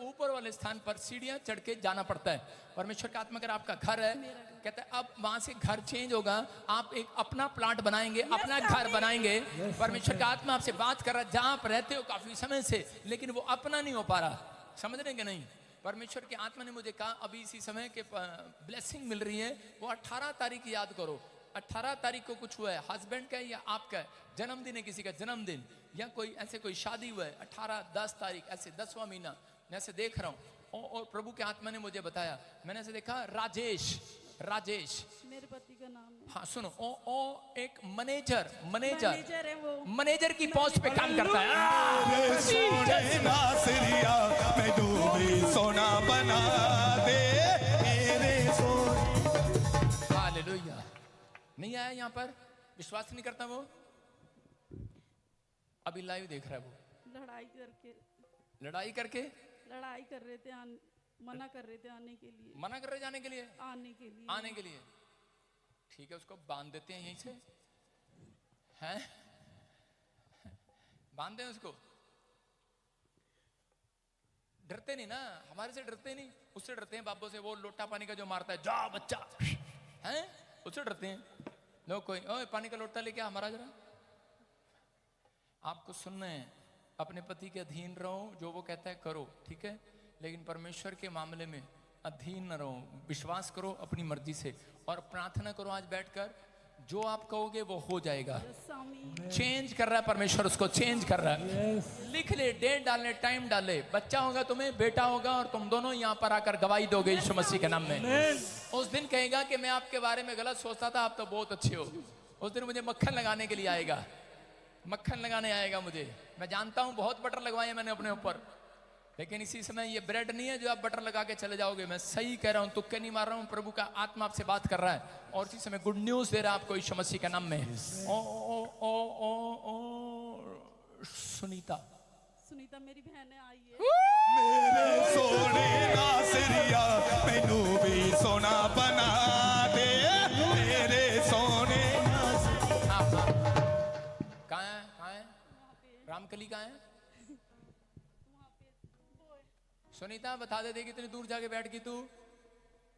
ऊपर वाले स्थान पर सीढ़ियां चढ़ के जाना पड़ता है। परमेश्वर का आत्मा अगर आपका घर है, कहता है अब वहां से घर चेंज होगा, आप एक अपना प्लाट बनाएंगे, अपना घर बनाएंगे। परमेश्वर का आत्मा आपसे बात कर रहा है, जहां आप रहते हो काफी समय से, लेकिन वो अपना नहीं हो पा रहा। समझ रहे कि नहीं? परमेश्वर के आत्मा ने मुझे कहा अभी इसी समय के ब्लेसिंग मिल रही है, वो 18 तारीख याद करो। 18 तारीख को कुछ हुआ है, हस्बैंड का है या आपका है, जन्मदिन है किसी का जन्मदिन, या कोई ऐसे कोई शादी हुआ है 18 10 तारीख, ऐसे 10वां महीना मैं ऐसे देख रहा हूँ। और प्रभु के आत्मा ने मुझे बताया, मैंने ऐसे देखा राजेश मेरे पति का नाम है। हाँ सुनो, ओ एक मैनेजर मैनेजर है वो। मैनेजर की पोस्ट पे काम करता है। मेरे सोने नासरिया मैनू भी सोना बना दे, मेरे सोने। हालेलुया। नहीं आया यहाँ पर, विश्वास नहीं करता वो, अभी लाइव देख रहा है वो। लड़ाई करके लड़ाई कर रहे थे, मना कर रहे थे आने के लिए, मना कर रहे जाने के लिए, आने के लिए। ठीक है, उसको बांध देते हैं यहीं से, हैं बांध दें उसको। डरते नहीं ना, हमारे से डरते नहीं, उससे डरते हैं बाबू से, वो लोटा पानी का जो मारता है, जा बच्चा, हैं उससे डरते हैं लोग। कोई ओए पानी का लोटा लेके हमारा जरा। आपको सुनना है, अपने पति के अधीन रहो, जो वो कहता है करो, ठीक है, लेकिन परमेश्वर के मामले में अधीन न रहो, विश्वास करो अपनी मर्जी से, और प्रार्थना करो आज बैठकर, जो आप कहोगे वो हो जाएगा। चेंज कर रहा है परमेश्वर, उसको चेंज कर रहा है। लिख ले, डेट डालने, टाइम डाले, बच्चा होगा तुम्हें, बेटा होगा, और तुम दोनों यहाँ पर आकर गवाही दोगे यीशु मसीह के नाम में। उस दिन कहेगा कि मैं आपके बारे में गलत सोचता था, आप तो बहुत अच्छे हो। उस दिन मुझे मक्खन लगाने के लिए आएगा, मक्खन लगाने आएगा मुझे। मैं जानता हूं बहुत बटर लगवाए हैं मैंने अपने ऊपर, लेकिन इसी समय ये ब्रेड नहीं है जो आप बटर लगा के चले जाओगे। मैं सही कह रहा हूं, तुक्के नहीं मार रहा हूं। प्रभु का आत्मा आपसे बात कर रहा है और इसी समय गुड न्यूज दे रहा है आपको यीशु मसीह के नाम में। ओ ओ ओ ओ ओ सुनीता मेरी बहन आई है। मेरे सोने नासरिया मैनू भी सोना बना दे, मेरे सोने। कहाँ है रामकली कहाँ है? सुनीता बता दे कितनी दूर जाके बैठ गई तू।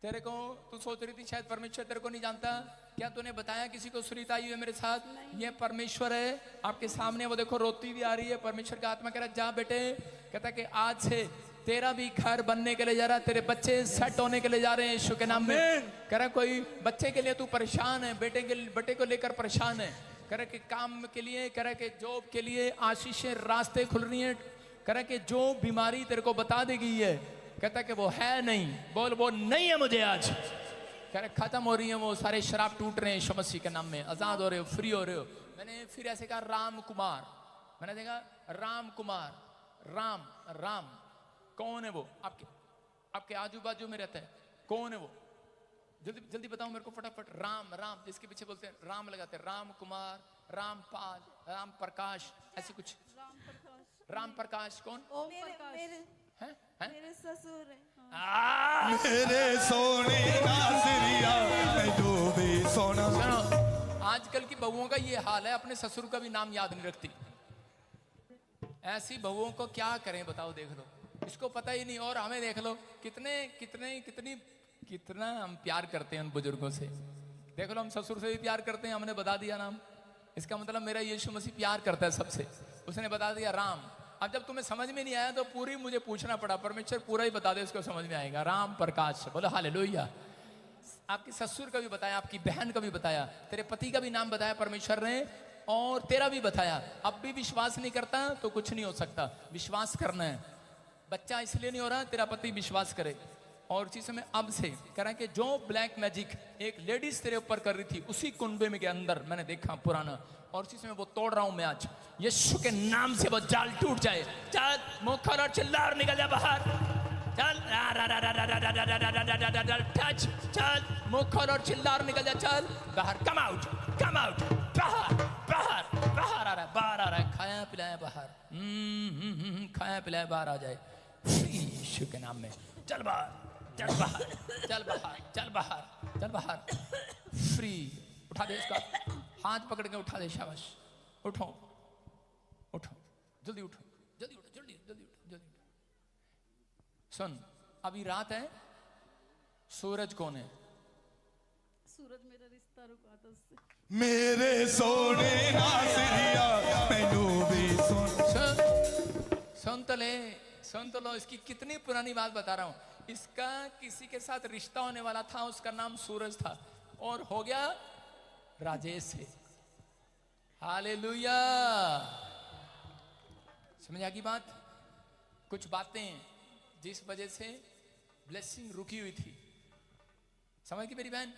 तेरे को तू सोच रही थी शायद परमेश्वर तेरे को नहीं जानता, क्या तूने बताया किसी को सुनीता आई है मेरे साथ? ये परमेश्वर है आपके सामने, वो देखो रोती भी आ रही है। परमेश्वर का आत्मा कह रहा है जा बेटे, कहता कि आज से तेरा भी घर बनने के लिए जा रहा है, तेरे बच्चे सेट होने के लिए जा रहे हैं यीशु के नाम में। कह रहा कोई बच्चे के लिए तू परेशान है, बेटे को लेकर परेशान है, कह रहा कि काम के लिए, कह रहा कि जॉब के लिए आशीषें रास्ते खुल रही हैं, कह रहा कि जो बीमारी तेरे को बता दी गई है, कहता कि वो है नहीं, बोल वो नहीं है मुझे आज। कह रहे खत्म हो रही है वो सारे शराब टूट रहे हैं यीशु मसीह के नाम में, आजाद हो रहे हो, फ्री हो रहे हो। मैंने फिर ऐसे कहा राम कुमार, मैंने देखा राम कुमार, राम कौन है वो? आपके आजू बाजू में रहता है, कौन है वो? जल्दी बताओ मेरे को फटाफट। राम जिसके पीछे बोलते हैं राम लगाते हैं, राम कुमार, रामपाल, राम प्रकाश, ऐसे कुछ। राम प्रकाश कौन? मेरे ससुर है। मेरे सोने नासरिया मैनू भी सोना। आजकल की बहुओं का ये हाल है, अपने ससुर का भी नाम याद नहीं रखती। ऐसी बहुओं को क्या करें बताओ, देख लो, इसको पता ही नहीं। और हमें देख लो कितना हम प्यार करते हैं उन बुजुर्गों से। देख लो हम ससुर से भी प्यार करते हैं, हमने बता दिया नाम, इसका मतलब मेरा यीशु मसीह प्यार करता है सबसे, उसने बता दिया राम। अब जब तुम्हें समझ में नहीं आया तो पूरी मुझे पूछना पड़ा, परमेश्वर पूरा ही बता दे, उसको समझ में आएगा। राम प्रकाश, बोलो हालेलुया। आपके ससुर का भी बताया, आपकी बहन का भी बताया, तेरे पति का भी नाम बताया परमेश्वर ने, और तेरा भी बताया। अब भी विश्वास नहीं करता तो कुछ नहीं हो सकता, विश्वास करना है। बच्चा इसलिए नहीं हो रहा, तेरा पति विश्वास करे। और इसी समय अब से कह रहा है कि जो ब्लैक मैजिक एक लेडीज तेरे ऊपर कर रही थी, उसी कुंबे में के अंदर मैंने देखा पुराना, और इसी समय वो तोड़ रहा हूं मैं आज यीशु के नाम से। वो जाल टूट जाए। चल मुखर और चिल्ला और निकल जा बाहर। चल टच, चल मुखर और चिल्ला और निकल जा, चल बाहर, कम आउट, बाहर आ रहा है, खाया पिलाया बाहर, खाया पिलाया बाहर आ जाए यीशु के नाम में। चल बाहर, चल बाहर, फ्री। उठा दे इसका हाथ पकड़ के, उठा दे, शाबाश, उठो, जल्दी उठो। सुन, अभी रात है, सूरज कौन है? सूरज मेरा रिश्ता रुका था उससे। मेरे सोने नासरिया मैनू भी सुन तो लो, इसकी कितनी पुरानी बात बता रहा हूं। इसका किसी के साथ रिश्ता होने वाला था, उसका नाम सूरज था, और हो गया राजेश से। हालेलुया। समझ आ गई बात? कुछ बातें जिस वजह से ब्लेसिंग रुकी हुई थी, समझ गई मेरी बहन?